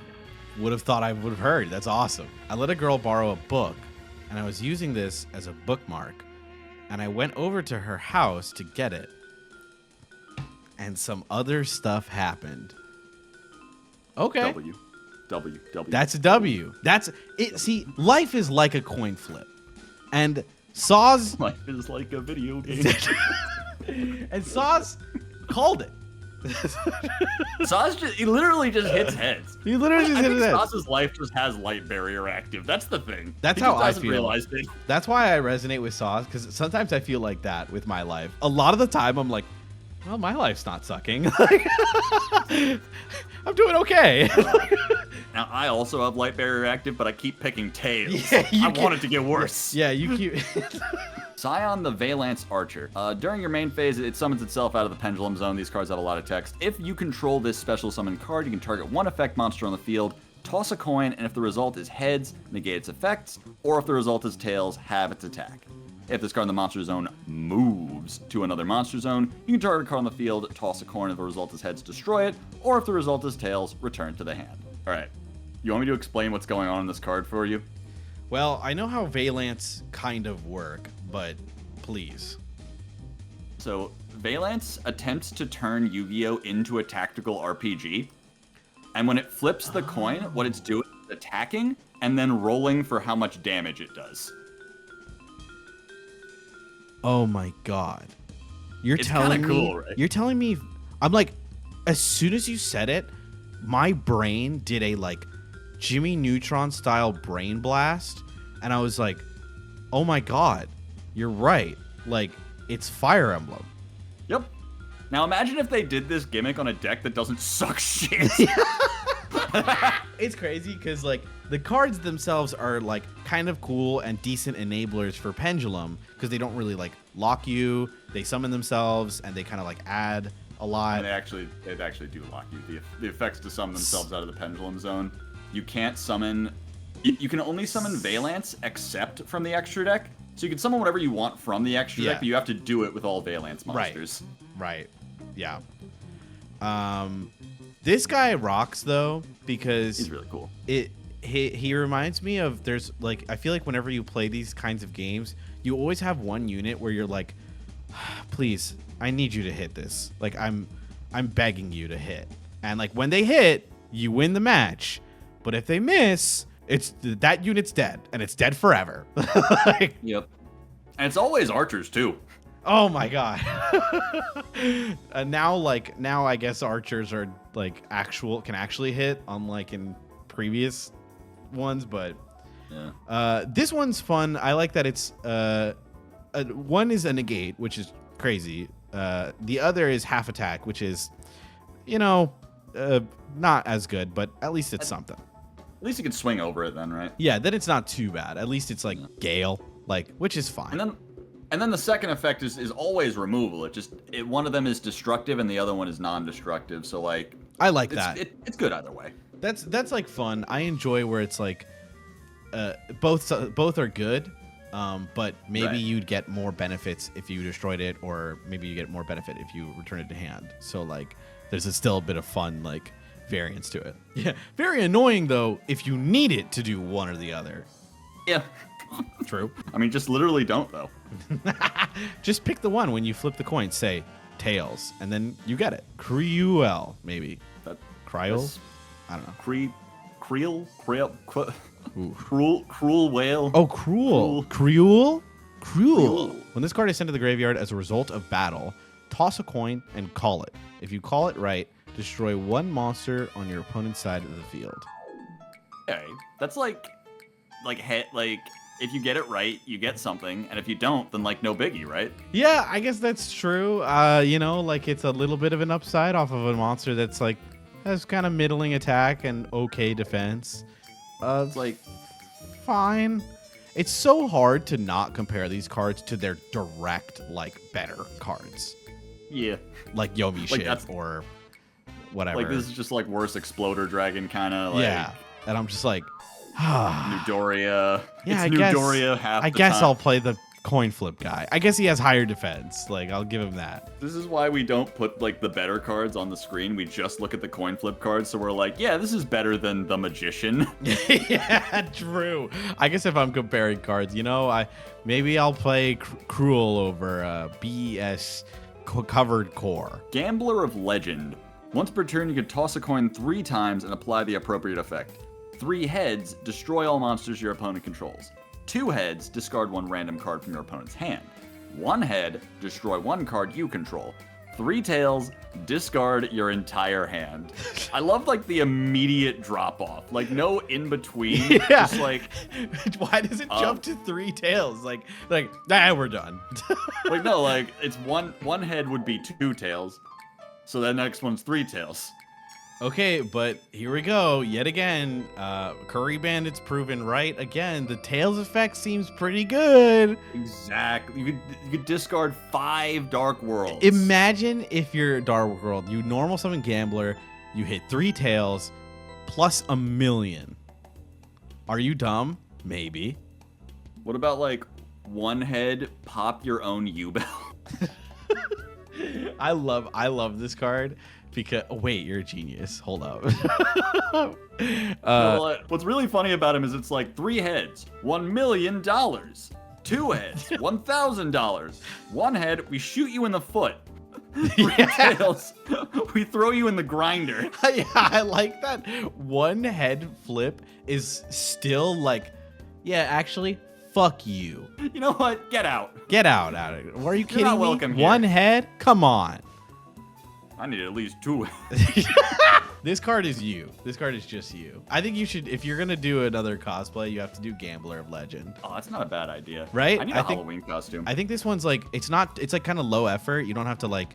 would have thought I would have heard. That's awesome. I let a girl borrow a book and I was using this as a bookmark and I went over to her house to get it and some other stuff happened. Okay. W. That's a W. That's it. See, life is like a coin flip. And Saz Life is like a video game. and Saz called it. He literally just hits heads. He literally just I hit think his head. Saz's life just has light barrier active. That's the thing. That's He how just I hasn't feel. realized it. That's why I resonate with Saz, because sometimes I feel like that with my life. A lot of the time, I'm like, well, my life's not sucking. Like, I'm doing okay. Now, I also have light barrier active, but I keep picking tails. Yeah, I want it to get worse. Yeah, you keep. Scion the Vaylantz Archer. During your main phase, it summons itself out of the Pendulum Zone. These cards have a lot of text. If you control this special summon card, you can target one effect monster on the field, toss a coin, and if the result is heads, negate its effects, or if the result is tails, have its attack. If this card in the monster zone moves to another monster zone, you can target a card on the field, toss a coin, if the result is heads, destroy it, or if the result is tails, return to the hand. Alright, you want me to explain what's going on in this card for you? Well, I know how Vaylantz kind of work, but please. So, Vaylantz attempts to turn Yu-Gi-Oh! Into a tactical RPG, and when it flips the coin, what it's doing is attacking, and then rolling for how much damage it does. Oh my god. You're It's telling kinda me. cool, right? You're telling me. I'm like, as soon as you said it, my brain did a like Jimmy Neutron style brain blast, and I was like, oh my god, you're right. Like, it's Fire Emblem. Yep. Now imagine if they did this gimmick on a deck that doesn't suck shit. It's crazy because like the cards themselves are like kind of cool and decent enablers for Pendulum because they don't really like lock you. They summon themselves and they kind of like add a lot. And they actually do lock you. The effects to summon themselves out of the Pendulum Zone. You can't summon. You can only summon Vaylantz except from the extra deck. So you can summon whatever you want from the extra deck, but you have to do it with all Vaylantz monsters. Right. Yeah. This guy rocks though because he's really cool. He reminds me of there's like I feel like whenever you play these kinds of games, you always have one unit where you're like, please, I need you to hit this. Like I'm begging you to hit. And like when they hit, you win the match. But if they miss, that unit's dead and it's dead forever. Like, yep. And it's always archers too. Oh my god. Now I guess archers are like can actually hit, unlike in previous ones, but yeah. This one's fun. I like that it's one is a negate, which is crazy. The other is half attack, which is not as good, but at least it's something. At least you can swing over it then, right? Yeah, then it's not too bad. At least it's like Gale, like, which is fine. And then the second effect is always removal. One of them is destructive and the other one is non-destructive. So like I like that. It's good either way. That's like fun. I enjoy where it's like both are good, but maybe you'd get more benefits if you destroyed it, or maybe you get more benefit if you return it to hand. So like there's still a bit of fun like variance to it. Yeah, very annoying though if you need it to do one or the other. Yeah. True. I mean, just literally don't though. Just pick the one when you flip the coin. Say tails, and then you get it. Cruel, maybe. Cryol? I don't know. Cruel whale. Oh, cruel. When this card is sent to the graveyard as a result of battle, toss a coin and call it. If you call it right, destroy one monster on your opponent's side of the field. Okay, that's like if you get it right, you get something, and if you don't, then like no biggie, right? Yeah, I guess that's true. Like it's a little bit of an upside off of a monster that's like has kind of middling attack and okay defense. It's like fine. It's so hard to not compare these cards to their direct like better cards. Yeah. Like Yomi Shiv or whatever. Like this is just like worse Exploder Dragon kind of like. Yeah. And I'm just like, Newdoria. Yeah, it's Newdoria half I guess I'll play the coin flip guy. I guess he has higher defense. Like, I'll give him that. This is why we don't put like the better cards on the screen. We just look at the coin flip cards. So we're like, yeah, this is better than the Magician. Yeah, true. I guess if I'm comparing cards, maybe I'll play Cruel over BS Covered Core. Gambler of Legend. Once per turn, you can toss a coin 3 times and apply the appropriate effect. 3 heads, destroy all monsters your opponent controls. 2 heads, discard 1 random card from your opponent's hand. 1 head, destroy 1 card you control. 3 tails, discard your entire hand. I love like the immediate drop off, like no in between. Yeah. Just like, why does it jump to 3 tails? Like, we're done. Like no, like it's one head would be 2 tails, so the next one's 3 tails. Okay, but here we go. Yet again, Curry Bandit's proven right. Again, the Tails effect seems pretty good. Exactly. You could discard 5 Dark Worlds. Imagine if you're Dark World, you normal summon Gambler, you hit 3 Tails, plus 1,000,000. Are you dumb? Maybe. What about like 1 head, pop your own U-Bell? I love this card. Because wait, you're a genius. Hold up. What's really funny about him is it's like 3 heads, $1 million. 2 heads, $1,000. 1 head, we shoot you in the foot. 3 tails, we throw you in the grinder. Yeah, I like that. 1 head flip is still like, yeah, actually, fuck you. You know what? Get out. Get out of it. Are you kidding not me? welcome here. 1 head? Come on. I need at least 2. This card is you. This card is just you. I think you should, if you're going to do another cosplay, you have to do Gambler of Legend. Oh, that's not a bad idea. Right? I need a Halloween costume. I think this one's like, it's like kind of low effort. You don't have to like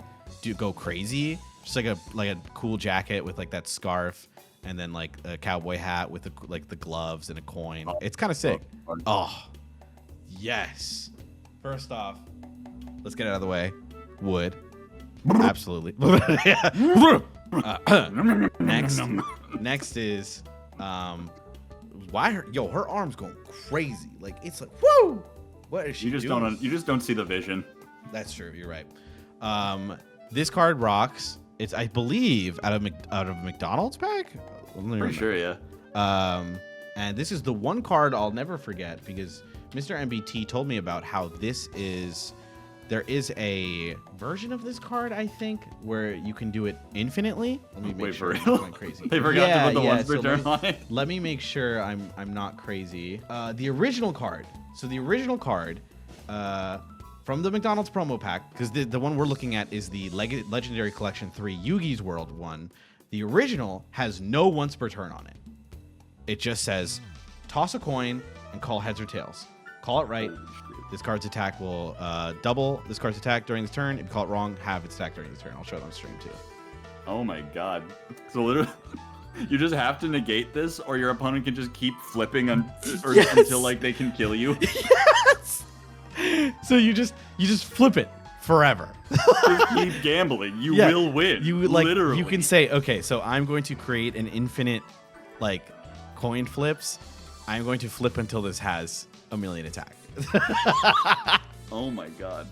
go crazy. Just like a cool jacket with like that scarf, and then like a cowboy hat with the gloves and a coin. It's kind of sick. Oh, yes. First off, let's get it out of the way. Wood. Absolutely. Next is why her arm's going crazy. Like it's like woo. What is she doing? You just don't see the vision. That's true. You're right. This card rocks. It's I believe out of McDonald's pack. Pretty sure, yeah. And this is the one card I'll never forget because Mr. MBT told me about how there is a version of this card, I think, where you can do it infinitely. Let me make sure I'm not crazy. They forgot to put the once per turn on it. Let me make sure I'm not crazy. The original card. So the original card from the McDonald's promo pack, because the one we're looking at is the Legendary Collection 3 Yu-Gi's World one. The original has no once per turn on it. It just says, toss a coin and call heads or tails. Call it right. This card's attack will double this card's attack during the turn. If you call it wrong, have its attack during the turn. I'll show it on stream too. Oh my god. So literally, you just have to negate this, or your opponent can just keep flipping until like they can kill you. Yes! So you just flip it forever. Just keep gambling. You will win. Literally. You can say, okay, so I'm going to create an infinite like coin flips. I'm going to flip until this has a million attack. Oh my god.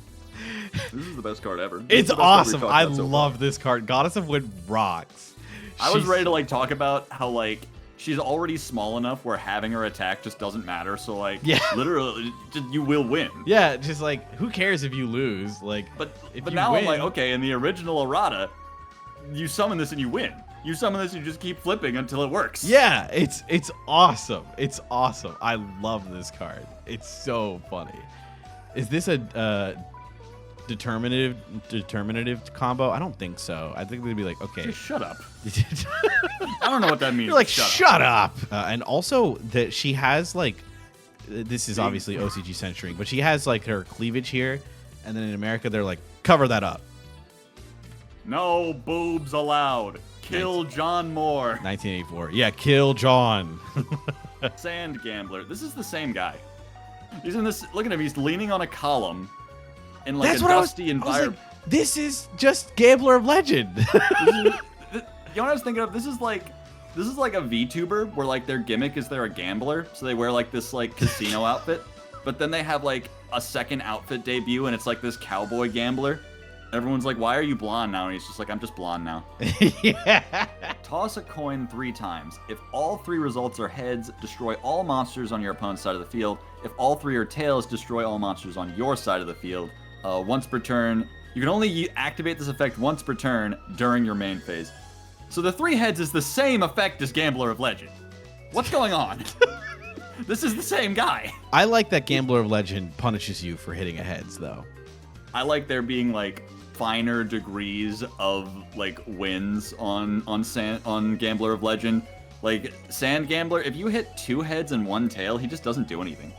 This is the best card ever. It's awesome. I love this card. Goddess of Wind rocks. I was ready to like talk about how like she's already small enough where having her attack just doesn't matter. So like literally you will win. Yeah, just like who cares if you lose? Like but now I'm like, okay, in the original errata, you summon this and you win. You summon this and you just keep flipping until it works. Yeah, it's awesome. It's awesome. I love this card. It's so funny. Is this a determinative combo? I don't think so. I think they'd be like, okay. Just shut up. I don't know what that means. You're like, shut up. And also that she has like, this is obviously OCG censoring, but she has like her cleavage here. And then in America, they're like, cover that up. No boobs allowed. Kill John Moore. 1984. Yeah, kill John. Sand Gambler. This is the same guy. He's in this. Look at him. He's leaning on a column in like a dusty environment. Like, this is just Gambler of Legend. You know what I was thinking of? This is like a VTuber where like their gimmick is they're a gambler, so they wear like this like casino outfit, but then they have like a second outfit debut and it's like this cowboy gambler. Everyone's like, why are you blonde now? And he's just like, I'm just blonde now. Yeah. Toss a coin 3 times. If all 3 results are heads, destroy all monsters on your opponent's side of the field. If all 3 are tails, destroy all monsters on your side of the field. Once per turn. You can only activate this effect once per turn during your main phase. So the 3 heads is the same effect as Gambler of Legend. What's going on? This is the same guy. I like that Gambler of Legend punishes you for hitting a heads, though. I like there being like finer degrees of like wins on Gambler of Legend. Like Sand Gambler, if you hit 2 heads and 1 tail, he just doesn't do anything.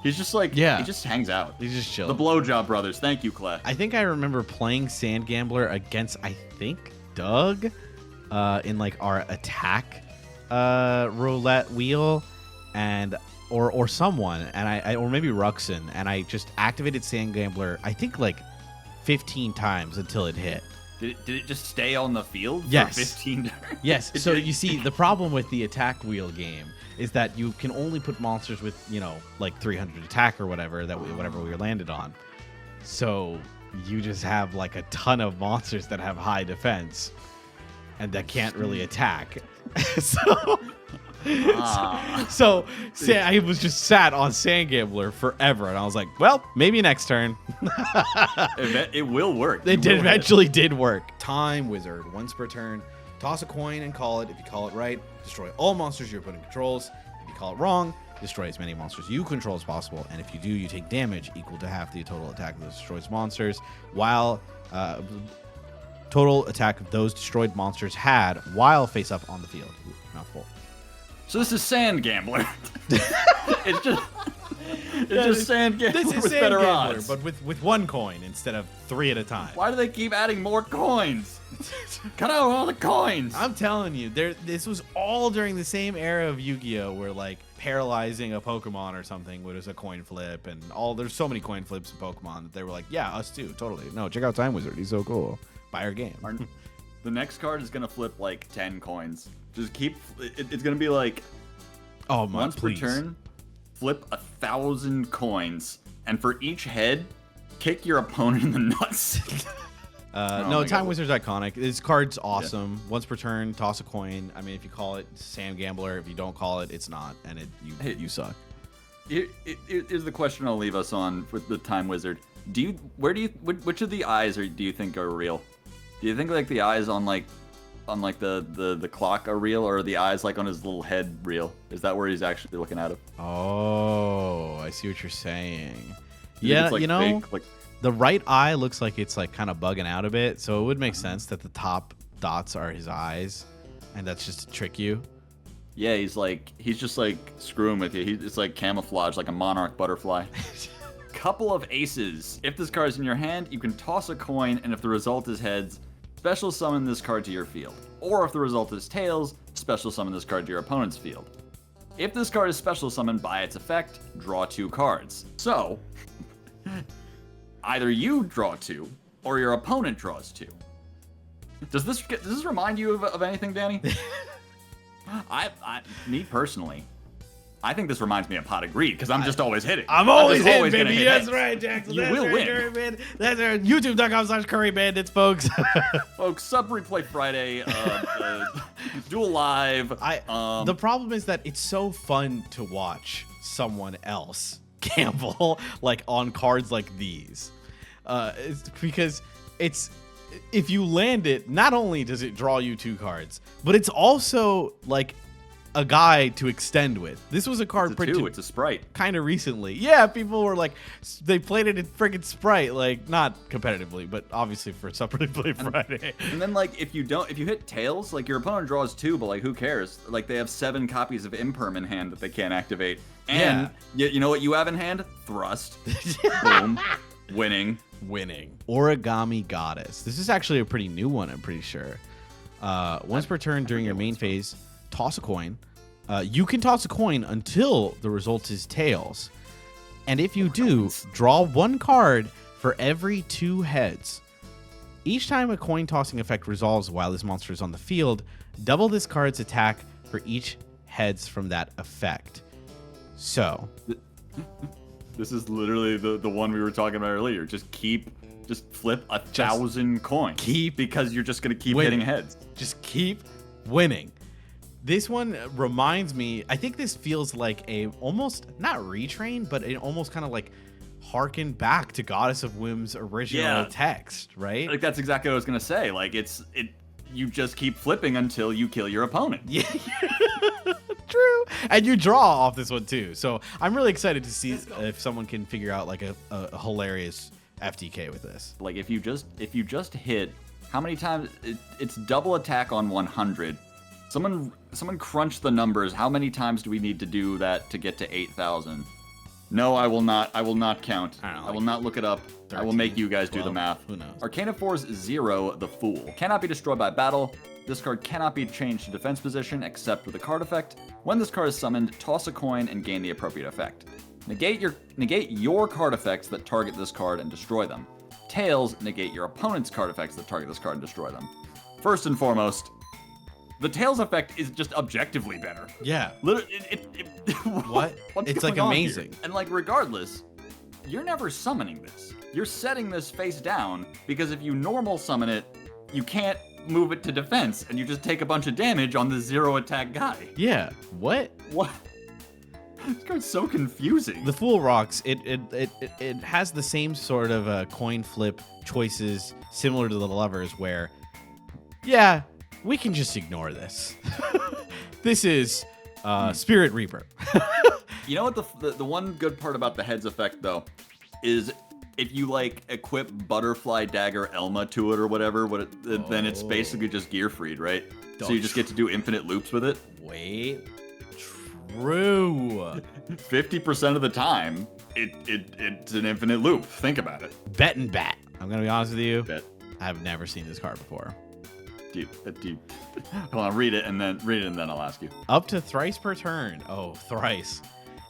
He's just like, he just hangs out. He's just chill. The Blowjob Brothers. Thank you, Clay. I think I remember playing Sand Gambler against, I think, Doug in like our attack roulette wheel and or someone, and I or maybe Ruxin, and I just activated Sand Gambler, I think like 15 times until it hit. Did it just stay on the field for 15 turns? Yes. So you see, the problem with the attack wheel game is that you can only put monsters with, you know, like 300 attack or whatever whatever we landed on. So you just have like a ton of monsters that have high defense and that can't really attack. So I was just sat on Sand Gambler forever, and I was like, well, maybe next turn. It will work. It eventually did work. Time Wizard, once per turn. Toss a coin and call it. If you call it right, destroy all monsters your opponent controls. If you call it wrong, destroy as many monsters you control as possible. And if you do, you take damage equal to half the total attack of those destroyed monsters, while total attack of those destroyed monsters had while face up on the field. Mouthful. So this is Sand Gambler. It's just It's just Sand Gambler This is with Sand better Gambler, odds. but with 1 coin instead of 3 at a time. Why do they keep adding more coins? Cut out all the coins. I'm telling you, this was all during the same era of Yu-Gi-Oh, where like paralyzing a Pokemon or something was a coin flip, and there's so many coin flips in Pokemon that they were like, yeah, us too, totally. No, check out Time Wizard, he's so cool. Buy our game. The next card is gonna flip like 10 coins. Just keep. It's gonna be like Oh my, once please. per turn, flip 1,000 coins, and for each head, kick your opponent in the nuts. No, my Time God. Wizard's iconic. This card's awesome. Once per turn, toss a coin. I mean, if you call it Sand Gambler, if you don't call it, it's not, and you suck. Here's the question I'll leave us on with the Time Wizard. Which of the eyes do you think are real? Do you think like the eyes on the clock are real, or are the eyes like on his little head real? Is that where he's actually looking at him? Oh, I see what you're saying. You think Yeah, it's, like, you know, fake, like, the right eye looks like it's like kind of bugging out a bit, so it would make sense that the top dots are his eyes, and that's just to trick you. yeah, he's just like screwing with you. It's like camouflage, like a monarch butterfly. Couple of aces. If this card is in your hand, you can toss a coin, and if the result is heads, special summon this card to your field. Or if the result is tails, special summon this card to your opponent's field. If this card is special summoned by its effect, draw 2 cards. So, either you draw 2, or your opponent draws 2. Does this remind you of anything, Danny? Me personally, I think this reminds me of Pot of Greed, because I'm just always hitting. I'm always hitting, gonna baby. hit That's heads. right, Jackson. You That's will right, win. Curry, that's right. YouTube.com/Curry Bandits, folks. Folks, sub replay Friday, Duel Live. The problem is that it's so fun to watch someone else gamble like on cards like these, because if you land it, not only does it draw you 2 cards, but it's also like a guy to extend with. This was a card It's a sprite. kind of recently. Yeah, people were like, they played it in friggin' Sprite, like not competitively, but obviously for Supper to Play Friday. And then like if you hit tails, like your opponent draws 2, but like who cares? Like they have 7 copies of Imperm in hand that they can't activate. And you know what you have in hand? Thrust. Boom. Winning. Origami Goddess. This is actually a pretty new one, I'm pretty sure. Once per turn during your main phase, toss a coin. You can toss a coin until the result is tails. And if you do, draw 1 card for every 2 heads. Each time a coin tossing effect resolves while this monster is on the field, double this card's attack for each heads from that effect. So, This is literally the one we were talking about earlier. Just flip 1,000 coins. Because you're just gonna keep winning. hitting heads. Just keep winning. This one reminds me, I think this feels like a almost not retrain, but it almost kind of like harken back to Goddess of Whim's original text, right? Like that's exactly what I was gonna say. Like you just keep flipping until you kill your opponent. Yeah. True. And you draw off this one too. So I'm really excited to see if someone can figure out like a hilarious FTK with this. Like if you just hit, how many times it's double attack on 100. Someone crunch the numbers. How many times do we need to do that to get to 8,000? No, I will not count. I will not look it up. 13, I will make you guys 12, do the math. who knows? Arcana Force 0, the Fool. Cannot be destroyed by battle. This card cannot be changed to defense position except with a card effect. When this card is summoned, toss a coin and gain the appropriate effect. Negate your card effects that target this card and destroy them. Tails, negate your opponent's card effects that target this card and destroy them. First and foremost, the Tails effect is just objectively better. Yeah. Literally, What? What's It's like going on here? amazing. And like regardless, you're never summoning this. You're setting this face down because if you normal summon it, you can't move it to defense and you just take a bunch of damage on the 0 attack guy. Yeah. What? This card's so confusing. The Fool rocks. It has the same sort of coin flip choices similar to the Lovers where, yeah, we can just ignore this. This is Spirit Reaper. You know what the one good part about the heads effect though is if you like equip Butterfly Dagger Elma to it or whatever, then it's basically just gear freed, right? So you just get to do infinite loops with it. Wait. True. 50% of the time, it's an infinite loop. Think about it. Bet and Bat. I'm gonna be honest with you. Bet. I've never seen this card before. Deep. Hold on, read it and then I'll ask you. Up to thrice per turn. Oh, thrice.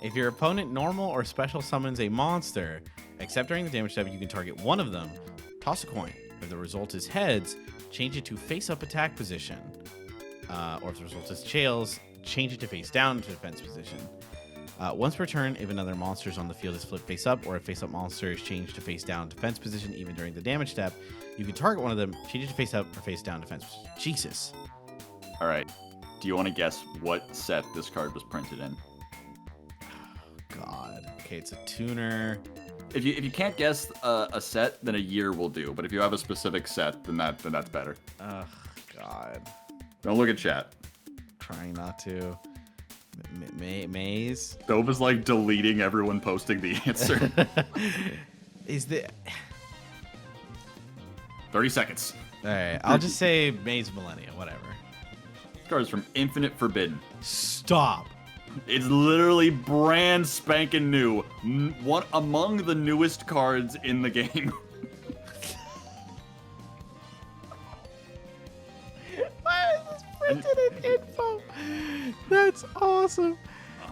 If your opponent normal or special summons a monster, except during the damage step, you can target one of them. Toss a coin. If the result is heads, change it to face-up attack position. Or if the result is tails, change it to face-down to defense position. Once per turn, if another monster on the field is flipped face-up, or if face-up monster is changed to face-down defense position even during the damage step, you can target one of them, change it to face-up or face-down defense position. Jesus. All right. Do you want to guess what set this card was printed in? God. Okay, it's a tuner. If you can't guess a set, then a year will do. But if you have a specific set, then that's better. Ugh, God. Don't look at chat. Trying not to. Maze? Dove is like deleting everyone posting the answer. Is the 30 seconds. All right, I'll just say Maze Millennia, whatever. This card is from Infinite Forbidden. Stop. It's literally brand spanking new. One among the newest cards in the game. Why is this printed in info? That's awesome.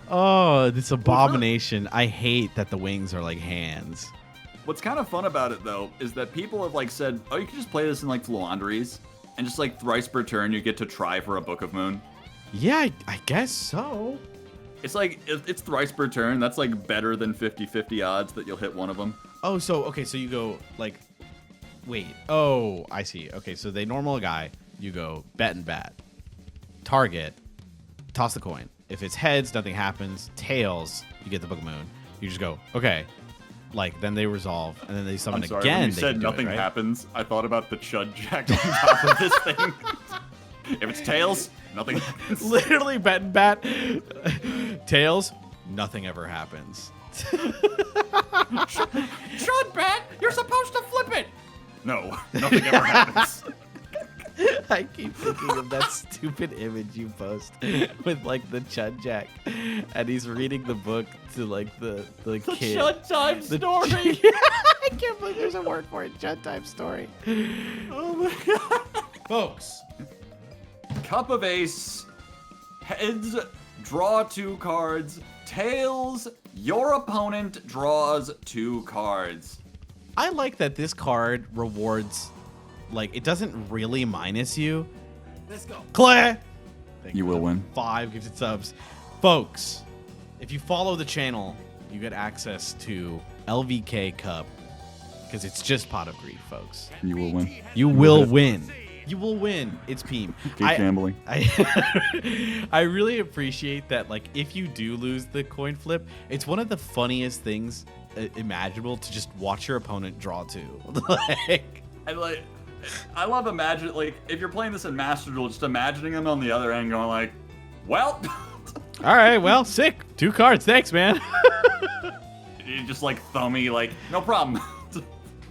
Oh, this abomination. I hate that the wings are like hands. What's kind of fun about it, though, is that people have, like, said, oh, you can just play this in, like, Fluandries, and just, like, thrice per turn, you get to try for a Book of Moon. Yeah, I guess so. It's like, it's thrice per turn. That's, like, better than 50-50 odds that you'll hit one of them. Oh, so, okay, so you go, like, wait. Oh, I see. Okay, so they normal a guy. You go bet and bat. Target. Toss the coin. If it's heads, nothing happens. Tails, you get the Book of Moon. You just go, okay. Like, then they resolve, and then they summon I'm sorry, again. when you they said can do nothing it, right? happens, I thought about the Chud Jack on top of this thing. If it's tails, nothing happens. Literally bet and bat. Tails, nothing ever happens. Chud Bat, you're supposed to flip it. No, nothing ever happens. I keep thinking of that stupid image you post with like the Chud Jack, and he's reading the book to like the kid. Chud Time story. I can't believe there's a word for it. Chud Time story. Oh my god. Folks. Cup of Ace. Heads, draw 2 cards. Tails, your opponent draws 2 cards. I like that this card rewards, like, it doesn't really minus you. Let's go. Claire! You will win. 5 gifted subs. Folks, if you follow the channel, you get access to LVK Cup, because it's just Pot of Greed, folks. You will win. You will win. You will win. It's Peem. Keep gambling. I really appreciate that, like, if you do lose the coin flip, it's one of the funniest things imaginable to just watch your opponent draw 2. I love like, if you're playing this in Master Duel, just imagining them on the other end going like, well. All right, well, sick. 2 cards. Thanks, man. You just like thummy, like, no problem.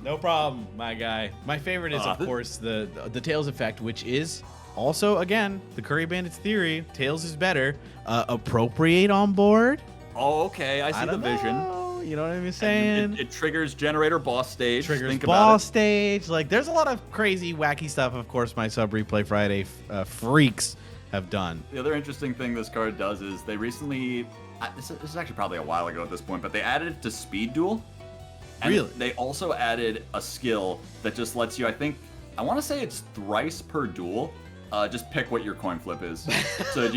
No problem, my guy. My favorite is, of course, the Tails effect, which is also, again, the Curry Bandits theory. Tails is better. Appropriate on board. Oh, okay. I see the vision. You know what I'm saying? It triggers generator boss stage. Triggers boss stage. Like, there's a lot of crazy, wacky stuff. Of course, my Sub Replay Friday freaks have done. The other interesting thing this card does is they recently, this is actually probably a while ago at this point, but they added it to Speed Duel. And really? They also added a skill that just lets you, I want to say it's thrice per duel. Just pick what your coin flip is. So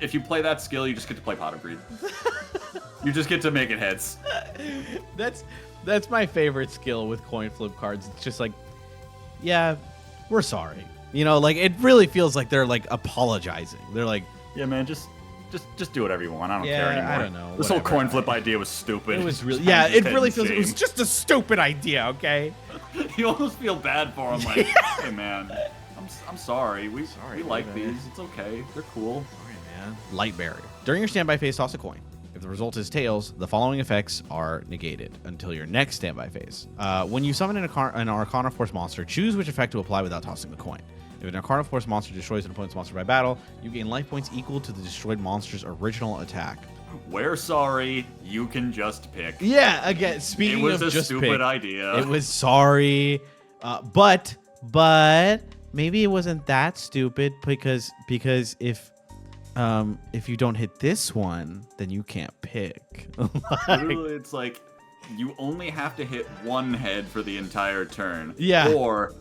if you play that skill, you just get to play Pot of Greed. You just get to make it heads. That's my favorite skill with coin flip cards. It's just like, yeah, we're sorry. You know, like, it really feels like they're like apologizing. They're like, yeah, man, just do whatever you want. I don't care anymore. I don't know. This whole coin flip idea was stupid. It was really, yeah, it really feels, it was just a stupid idea, okay? You almost feel bad for him, like, hey, man, I'm sorry. We like these. It's okay. They're cool. Sorry, man. Light barrier. During your standby phase, toss a coin. If the result is tails, the following effects are negated until your next standby phase. When you summon an Arcana Force monster, choose which effect to apply without tossing the coin. If an Arcana Force monster destroys an opponent's monster by battle, you gain life points equal to the destroyed monster's original attack. We're sorry. You can just pick. Yeah, again, speaking It was of a just stupid pick, idea. it was sorry, but maybe it wasn't that stupid because if you don't hit this one, then you can't pick. Literally, it's like you only have to hit one head for the entire turn. Yeah. Or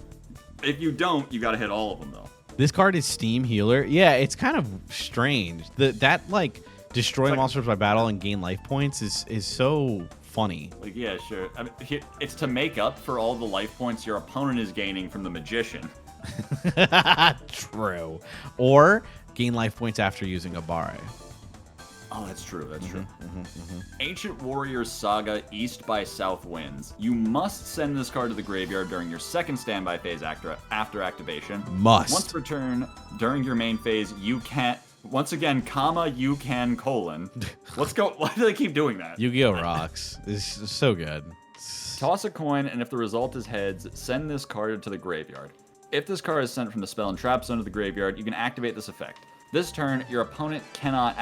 if you don't, you got to hit all of them though. This card is Steam Healer. Yeah, it's kind of strange. That like destroy monsters by battle and gain life points is so funny. Like, yeah, sure. I mean, it's to make up for all the life points your opponent is gaining from the magician. True. Or gain life points after using a Bare. Oh, that's true. That's true. Ancient Warriors Saga East by South Winds. You must send this card to the graveyard during your second standby phase after activation. Must. Once per turn during your main phase, you can. Once again, comma, you can, colon. Let's go. Why do they keep doing that? Yu-Gi-Oh rocks. It's so good. Toss a coin, and if the result is heads, send this card to the graveyard. If this card is sent from the spell and trap zone to the graveyard, you can activate this effect. This turn, your opponent cannot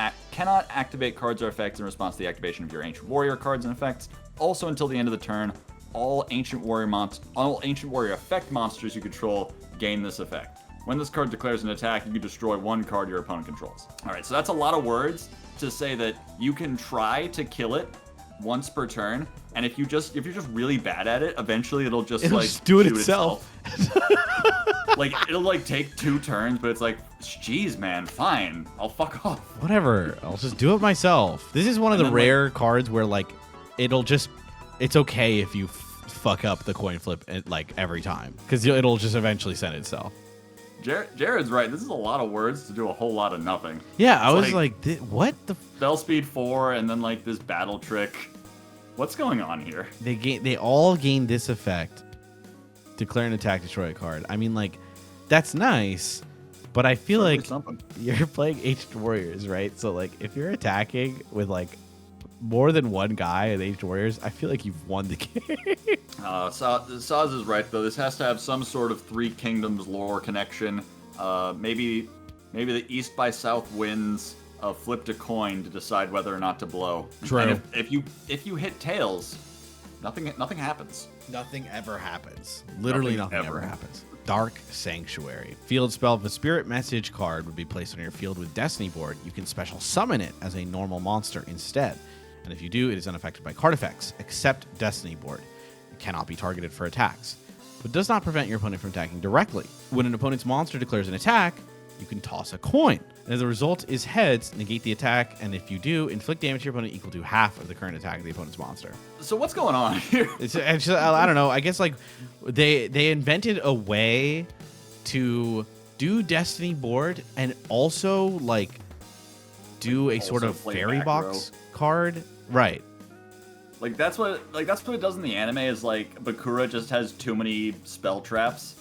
activate cards or effects in response to the activation of your Ancient Warrior cards and effects. Also, until the end of the turn, all Ancient Warrior effect monsters you control gain this effect. When this card declares an attack, you can destroy one card your opponent controls. All right, so that's a lot of words to say that you can try to kill it once per turn, and if you're just really bad at it, eventually it'll just do it shoot itself. Like, it'll like take 2 turns, but it's like, geez, man, fine, I'll fuck off. Whatever, I'll just do it myself. This is one of the rare cards where like it's okay if you fuck up the coin flip like every time because it'll just eventually send itself. Jared's right. This is a lot of words to do a whole lot of nothing. Yeah, I was like, what the? Spell speed 4, and then like this battle trick. What's going on here? They all gain this effect. Declare an attack, destroy a card. I mean, like, that's nice, but I feel like you're playing Ancient Warriors, right? So like, if you're attacking with like more than one guy in Ancient Warriors, I feel like you've won the game. Saz is right though. This has to have some sort of Three Kingdoms lore connection. Maybe the East by South Winds flipped a coin to decide whether or not to blow. True. And if you hit tails, nothing happens. Nothing ever happens. Literally nothing ever happens. Dark Sanctuary. Field spell. If a spirit message card would be placed on your field with Destiny board, you can special summon it as a normal monster instead. And if you do, it is unaffected by card effects, except Destiny board. It cannot be targeted for attacks, but does not prevent your opponent from attacking directly. When an opponent's monster declares an attack, you can toss a coin. And as the result is heads, negate the attack, and if you do, inflict damage to your opponent equal to half of the current attack of the opponent's monster. So what's going on here? It's I don't know. I guess like they invented a way to do Destiny board and also like do a sort of fairy box card. Right. Like that's what it does in the anime is like Bakura just has too many spell traps.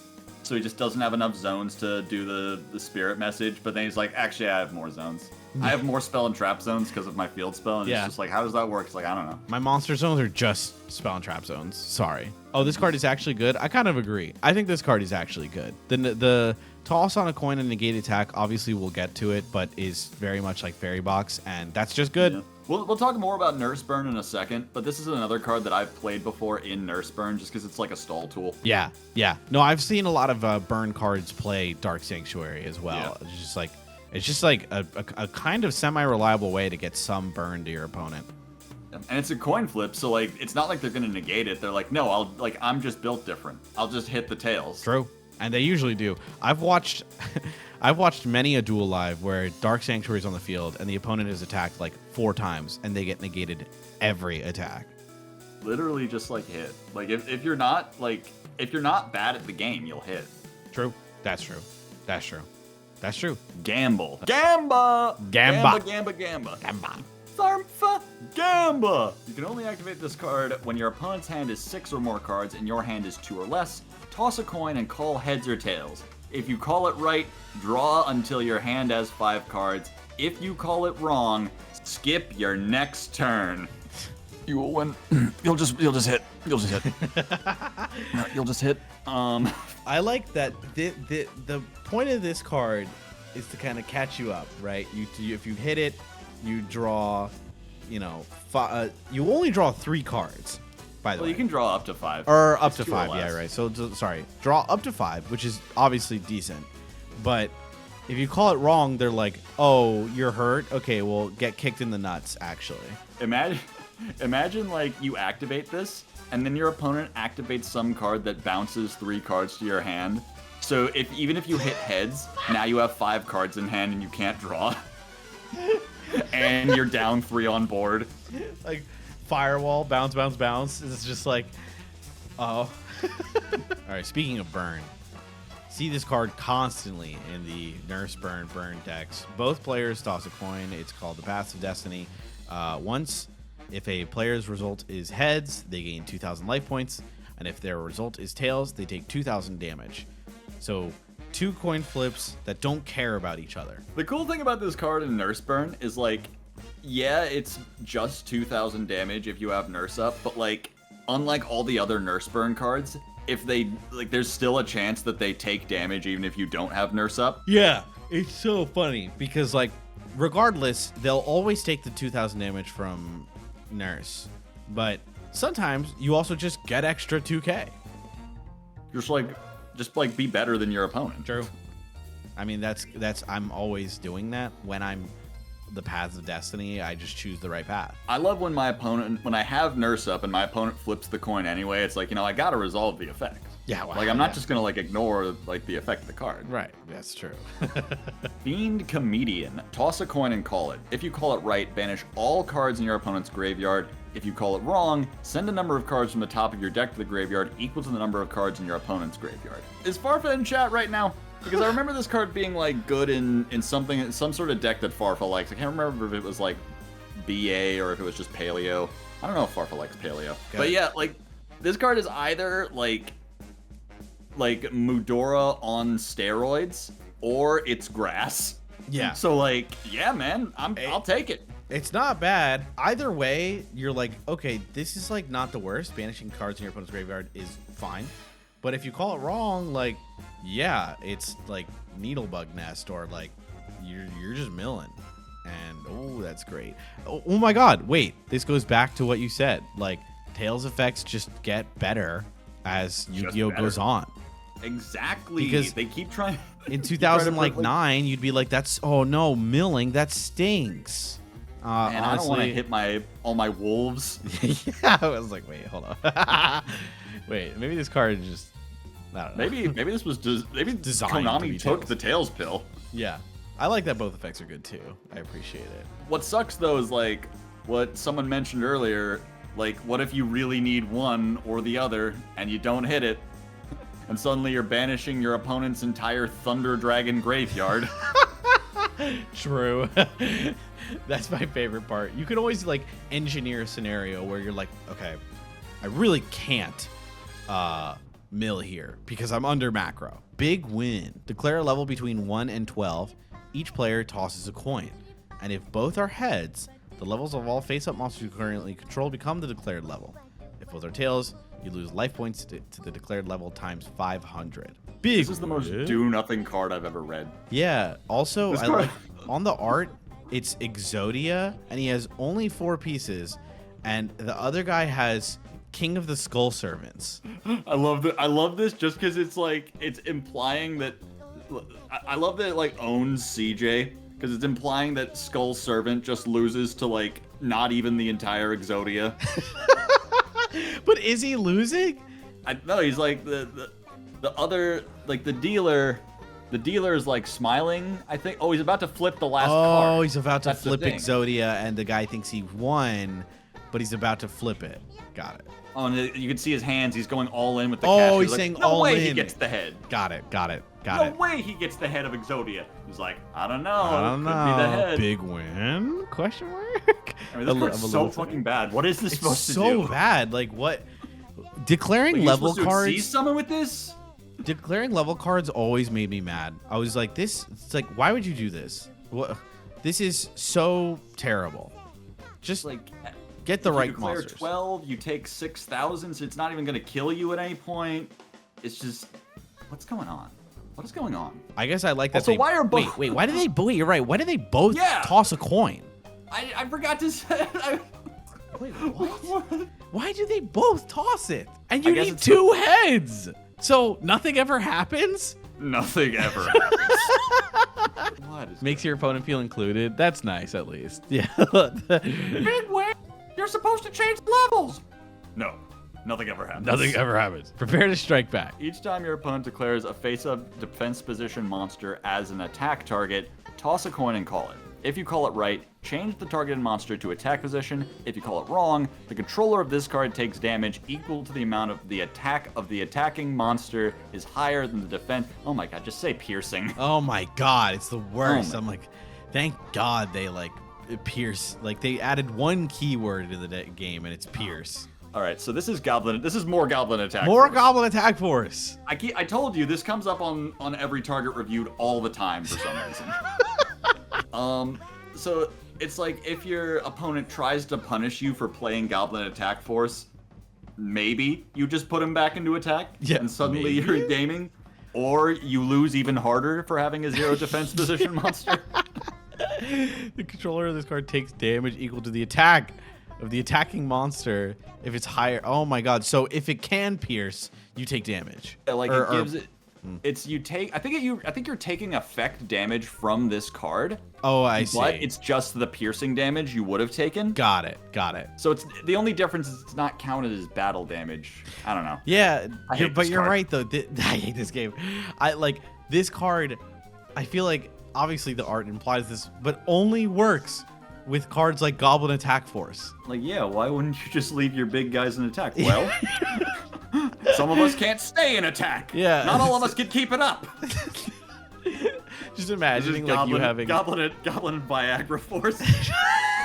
So he just doesn't have enough zones to do the spirit message, but then he's like, actually, I have more zones. I have more spell and trap zones because of my field spell, and it's just like, how does that work? It's like, I don't know. My monster zones are just spell and trap zones. Sorry. Oh, this card is actually good? I kind of agree. I think this card is actually good. The toss on a coin and negate attack, obviously we'll get to it, but is very much like Fairy Box, and that's just good. Yeah. We'll talk more about Nurse Burn in a second, but this is another card that I've played before in Nurse Burn just because it's like a stall tool. Yeah. No, I've seen a lot of burn cards play Dark Sanctuary as well. Yeah. It's just like a kind of semi-reliable way to get some burn to your opponent. And it's a coin flip, so like it's not like they're gonna negate it. They're like, no, I'm just built different. I'll just hit the tails. True. And they usually do. I've watched many a duel live where Dark Sanctuary is on the field and the opponent is attacked like 4 times and they get negated every attack. Literally just like hit. Like if you're not bad at the game, you'll hit. True. That's true. Gamble. Gamba. Tharmfa Gamba. You can only activate this card when your opponent's hand is 6 or more cards and your hand is 2 or less. Toss a coin and call heads or tails. If you call it right, draw until your hand has 5 cards. If you call it wrong, skip your next turn. You will win. You'll just hit. You'll just hit. I like that the point of this card is to kind of catch you up, right? If you hit it, you draw, you know, you only draw 3 cards. By the way, you can draw up to 5. Or up to 2 or 5, less. yeah, right. So, sorry, draw up to 5, which is obviously decent. But if you call it wrong, they're like, oh, you're hurt? Okay, well, get kicked in the nuts, actually. Imagine like you activate this, and then your opponent activates some card that bounces 3 cards to your hand. So even if you hit heads, now you have 5 cards in hand and you can't draw. And you're down 3 on board. Like, firewall, bounce, bounce, bounce. It's just like, oh. All right, speaking of burn, see this card constantly in the Nurse burn decks. Both players toss a coin. It's called the Paths of Destiny. Once, if a player's result is heads, they gain 2,000 life points. And if their result is tails, they take 2,000 damage. So 2 coin flips that don't care about each other. The cool thing about this card in Nurse Burn is like, yeah, it's just 2,000 damage if you have Nurse up, but like, unlike all the other Nurse Burn cards, if they, like, there's still a chance that they take damage even if you don't have Nurse up. Yeah, it's so funny because, like, regardless, they'll always take the 2,000 damage from Nurse, but sometimes you also just get extra 2k. Just like be better than your opponent. True. I mean, that's I'm always doing that when I'm the Paths of Destiny. I just choose the right path. I love when when I have Nurse up and my opponent flips the coin anyway, it's like, you know, I gotta resolve the effect. Yeah, well, like, I'm not just gonna, like, ignore, like, the effect of the card. Right, that's true. Fiend Comedian. Toss a coin and call it. If you call it right, banish all cards in your opponent's graveyard. If you call it wrong, send a number of cards from the top of your deck to the graveyard equal to the number of cards in your opponent's graveyard. Is Farfa in chat right now? Because I remember this card being, like, good in some sort of deck that Farfa likes. I can't remember if it was, like, BA or if it was just Paleo. I don't know if Farfa likes Paleo. But yeah, like, this card is either, like Mudora on steroids, or it's grass. Yeah. So, like, yeah, man, I'll take it. It's not bad. Either way, you're like, okay, this is, like, not the worst. Banishing cards in your opponent's graveyard is fine. But if you call it wrong, like, yeah, it's like Needlebug Nest, or like you're just milling. And oh, that's great. Oh my god, wait, this goes back to what you said. Like, Tails effects just get better as Yu-Gi-Oh goes on. Exactly. Because they keep trying. In 2009, you'd be like, that's, oh no, milling, that stinks. Man, honestly, I don't want to hit all my wolves. Yeah, I was like, wait, hold on. Wait, maybe this card is just, I don't know. Maybe this was maybe designed Konami took the Tails pill. Yeah, I like that both effects are good too. I appreciate it. What sucks though is, like, what someone mentioned earlier. Like, what if you really need one or the other and you don't hit it, and suddenly you're banishing your opponent's entire Thunder Dragon graveyard? True. That's my favorite part. You can always, like, engineer a scenario where you're like, okay, I really can't mill here because I'm under macro. Big win. Declare a level between 1 and 12. Each player tosses a coin. And if both are heads, the levels of all face-up monsters you currently control become the declared level. If both are tails, you lose life points to the declared level times 500. Big This is the most do-nothing card I've ever read. Yeah. Also, I like on the art, it's Exodia, and he has only 4 pieces, and the other guy has King of the Skull Servants. I love this just because it's like, it's implying that. I love that it, like, owns CJ, because it's implying that Skull Servant just loses to, like, not even the entire Exodia. But is he losing? No, he's like the other, like, the dealer. The dealer is, like, smiling, I think. Oh, he's about to flip the last card. Oh, he's about to That's flip the thing. Exodia, and the guy thinks he won, but he's about to flip it. Got it. Oh, and you can see his hands. He's going all in with the Oh, cash. he's like, saying no all way he in. gets the head. Got it. No way he gets the head of Exodia. He's like, I don't know. I don't Could know. be the head. Big win? Question mark? I mean, this card's so fucking bad. What is this supposed to do? So bad. Like, what? Declaring Like, level you're supposed to cards. see someone with this? Declaring level cards always made me mad. I was like, this. It's like, why would you do this? What? This is so terrible. Just Like, get the if right you declare monsters. 12, you take 6,000, so it's not even going to kill you at any point. It's just, what's going on? What is going on? I guess I like that. Also, why are both? Wait. Why do they? Wait, you're right. Why do they both Yeah. toss a coin? I forgot to say. Wait, what? Why do they both toss it? And I you guess need it's 2 heads. So nothing ever happens? Nothing ever happens. What is Makes your opponent feel included. That's nice, at least. Yeah. big win? You're supposed to change levels. No, nothing ever happens. Nothing ever happens. Prepare to strike back. Each time your opponent declares a face-up defense position monster as an attack target, toss a coin and call it. If you call it right, change the targeted monster to attack position. If you call it wrong, the controller of this card takes damage equal to the amount of the attack of the attacking monster is higher than the defense. Oh my god, just say piercing. Oh my god, it's the worst. Oh I'm like, thank god they like pierce. Like they added 1 keyword to the game and it's pierce. All right, so this is Goblin. This is more Goblin Attack More Force. Goblin Attack Force. I told you this comes up on every Target Reviewed all the time for some reason. So it's like if your opponent tries to punish you for playing Goblin Attack Force, maybe you just put him back into attack, and suddenly maybe. you're gaming, or you lose even harder for having a 0 defense position monster. The controller of this card takes damage equal to the attack of the attacking monster if it's higher. Oh my god. So if it can pierce, you take damage. Like it gives it. It's you take. I think you're taking effect damage from this card. Oh, I see. But it's just the piercing damage you would have taken. Got it. Got it. So it's the only difference is it's not counted as battle damage. I don't know. Yeah, but you're card. right though. I hate this game. I like this card. I feel like obviously the art implies this, but only works with cards like Goblin Attack Force. Like, yeah, why wouldn't you just leave your big guys in attack? Well, some of us can't stay in attack. Yeah. Not all of us can keep it up. Just imagining like Goblin, you having Goblin and Viagra Force.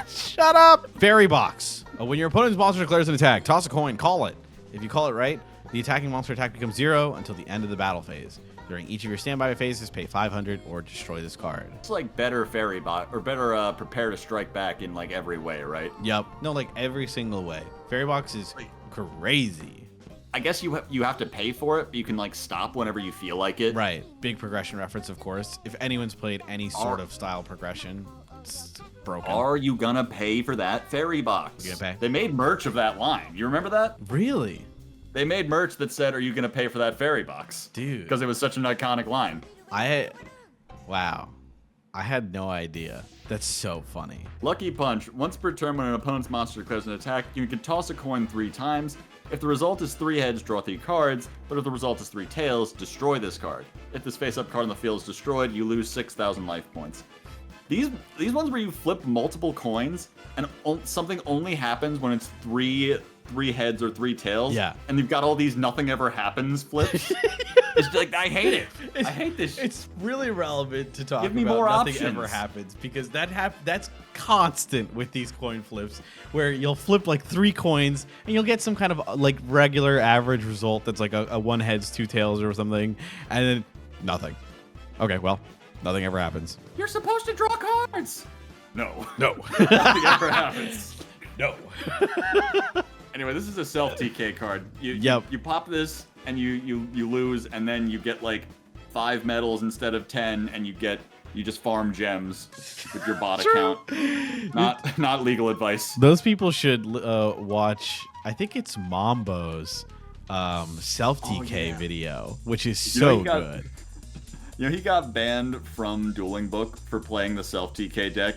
Shut up! Fairy box. When your opponent's monster declares an attack, toss a coin, call it. If you call it right, the attacking monster attack becomes 0 until the end of the battle phase. During each of your standby phases, pay 500 or destroy this card. It's like better fairy bot or better prepare to strike back in like every way, right? Yep. No, like every single way. Fairy box is crazy. I guess you have to pay for it, but you can like stop whenever you feel like it. Right. Big progression reference, of course. If anyone's played any sort of style progression, it's broken. Are you gonna pay for that fairy box? You gonna pay? They made merch of that line. You remember that? Really? They made merch that said, "Are you gonna pay for that fairy box?" Dude. Because it was such an iconic line. Wow. I had no idea. That's so funny. Lucky Punch. Once per turn when an opponent's monster declares an attack, you can toss a coin 3 times. If the result is 3 heads, draw 3 cards, but if the result is 3 tails, destroy this card. If this face-up card on the field is destroyed, you lose 6,000 life points. These ones where you flip multiple coins and something only happens when it's 3 heads or 3 tails. Yeah. And you've got all these nothing ever happens flips. It's like, I hate it. I hate this. It's really relevant to talk Give me about more nothing options. ever happens because that's constant with these coin flips where you'll flip like 3 coins and you'll get some kind of like regular average result that's like a 1 heads 2 tails or something and then nothing. Okay, well, nothing ever happens. You're supposed to draw cards. No. No. Nothing ever happens. No. Anyway, this is a self-TK card. You pop this and you lose, and then you get like 5 medals instead of 10, and you just farm gems with your bot account. Not legal advice. Those people should watch. I think it's Mambo's self TK video, which is so good. You know, he got banned from Dueling Book for playing the self TK deck.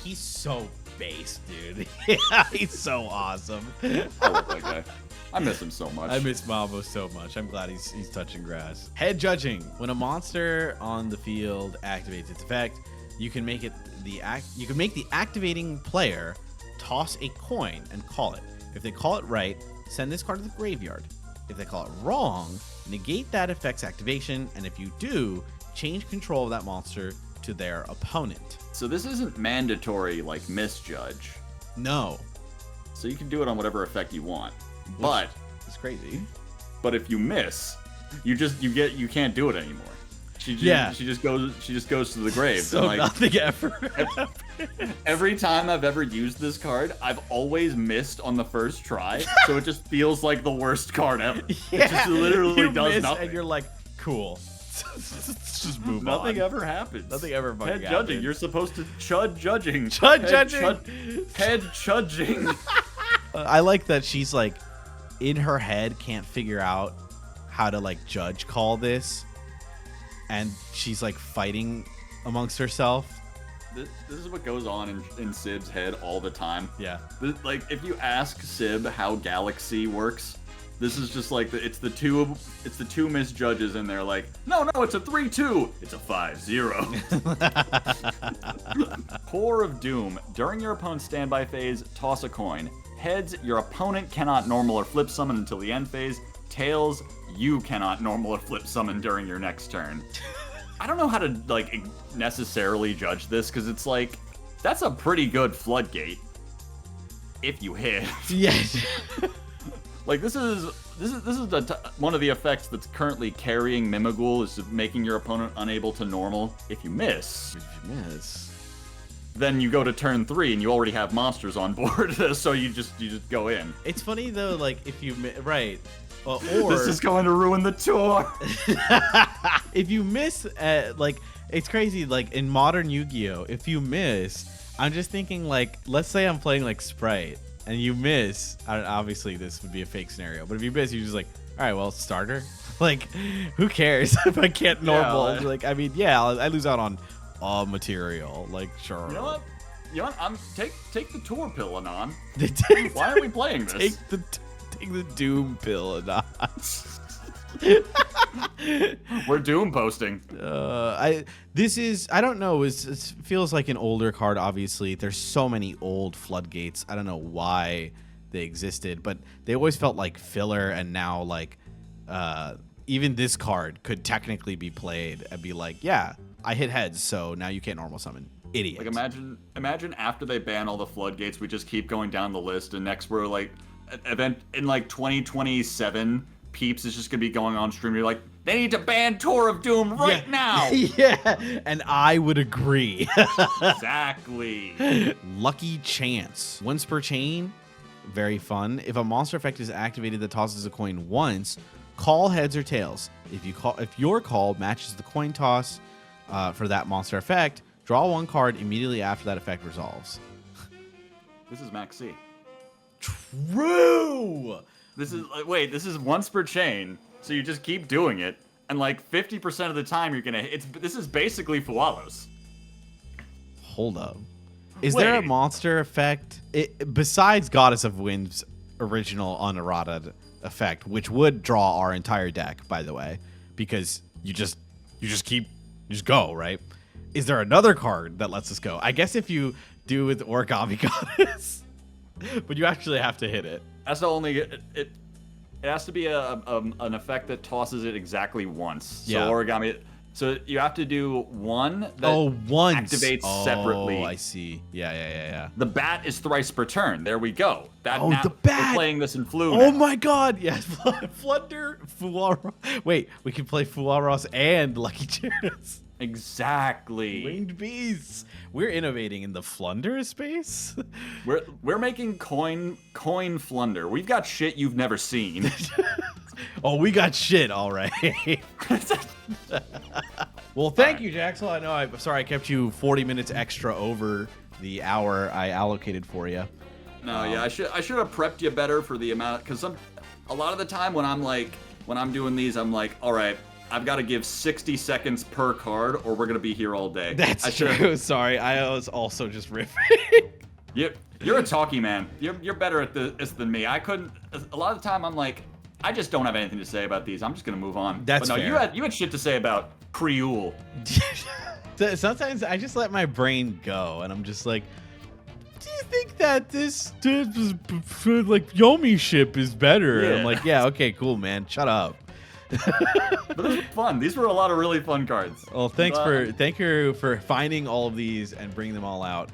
He's so base, dude. Yeah, he's so awesome. I love that guy. I miss him so much. I miss Mambo so much. I'm glad he's touching grass. Head judging. When a monster on the field activates its effect, you can make the activating player toss a coin and call it. If they call it right, send this card to the graveyard. If they call it wrong, negate that effect's activation, and if you do, change control of that monster to their opponent. So this isn't mandatory like misjudge. No. So you can do it on whatever effect you want. But it's crazy. But if you miss, you can't do it anymore. She just goes to the grave. So and, like, nothing ever. Every time I've ever used this card, I've always missed on the first try. So it just feels like the worst card ever. Yeah, it just literally you does miss nothing. And you're like, cool. Let's just move Nothing on. ever happens. Nothing ever fucking Head happens. judging. You're supposed to chud judging. Chud Head judging. Head judging. I like that she's like, in her head, can't figure out how to like judge call this, and she's like fighting amongst herself. This is what goes on in Sib's head all the time. Yeah. Like, if you ask Sib how Galaxy works, this is just like it's the two misjudges, and they're like, no, it's a 3-2. It's a 5-0. Core of Doom. During your opponent's standby phase, toss a coin. Heads, your opponent cannot normal or flip summon until the end phase. Tails, you cannot normal or flip summon during your next turn. I don't know how to like necessarily judge this, because it's like, that's a pretty good floodgate if you hit. Yes. Like, this is one of the effects that's currently carrying Mimigul, is making your opponent unable to normal. If you miss, then you go to turn 3 and you already have monsters on board, so you just go in. It's funny though, like if you right, or this is going to ruin the tour. if you miss, like it's crazy. Like in modern Yu-Gi-Oh, if you miss, I'm just thinking like, let's say I'm playing like Sprite and you miss. Obviously, this would be a fake scenario, but if you miss, you're just like, all right, well, starter. Like, who cares if I can't normal? Yeah, like, I mean, yeah, I lose out on all material. Like, sure. You know what? Take the tour pill, Anon. Take- Why are we playing this? Take the Doom pill and We're Doom posting. I don't know. It feels like an older card. Obviously, there's so many old floodgates. I don't know why they existed, but they always felt like filler. And now, like, even this card could technically be played and be like, yeah, I hit heads, so now you can't normal summon. Idiot. Like, imagine after they ban all the floodgates, we just keep going down the list, and next we're like, event in like 2027. Peeps is just gonna be going on stream. You're like, they need to ban Tour of Doom right now. Yeah, and I would agree. Exactly. Lucky Chance. Once per chain, very fun. If a monster effect is activated that tosses a coin once, call heads or tails. If your call matches the coin toss for that monster effect, draw one card immediately after that effect resolves. This is Max C. True. This is once per chain, so you just keep doing it, and like 50% of the time you're gonna. This is basically Fualos. Hold up. Is there a monster effect besides Goddess of Wind's original unerrata effect, which would draw our entire deck, by the way, because you just go, right? Is there another card that lets us go? I guess if you do with Origami Goddess, but you actually have to hit it. That's the only it has to be an effect that tosses it exactly once. So Yeah. Origami. So you have to do one that once activates separately. Oh, I see. Yeah. The bat is thrice per turn. There we go. The We're bat! playing this in Flu. Oh now. my god, yes. Flunder, Fuaros. Wait, we can play Fuaros and Lucky Chance. Exactly. Winged beasts. We're innovating in the Flunder space. We're making coin flunder. We've got shit you've never seen. Oh, we got shit, all right. Well, thank you, Jaxel. I know. I'm sorry I kept you 40 minutes extra over the hour I allocated for you. No, yeah, I should have prepped you better for the amount, because a lot of the time when I'm doing these, I'm like, all right, I've got to give 60 seconds per card, or we're gonna be here all day. That's true. Sorry, I was also just riffing. You're a talkie man. You're better at this than me. I couldn't. A lot of the time, I'm like, I just don't have anything to say about these. I'm just gonna move on. That's but no, fair. you had shit to say about Creole. Sometimes I just let my brain go, and I'm just like, do you think that this like Yomi ship is better? And I'm like, yeah, okay, cool, man. Shut up. But this was fun. These were a lot of really fun cards. Well, thank you for finding all of these and bringing them all out.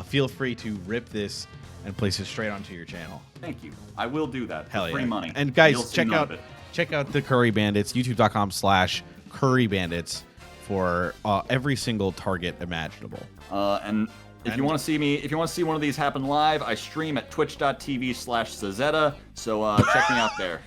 Feel free to rip this and place it straight onto your channel. Thank you. I will do that. Hell for free yeah. money. And guys, You'll see check none out of it. the Curry Bandits, youtube.com/currybandits for every single target imaginable. And if you want to see me, if you want to see one of these happen live, I stream at twitch.tv/Szeta. So check me out there.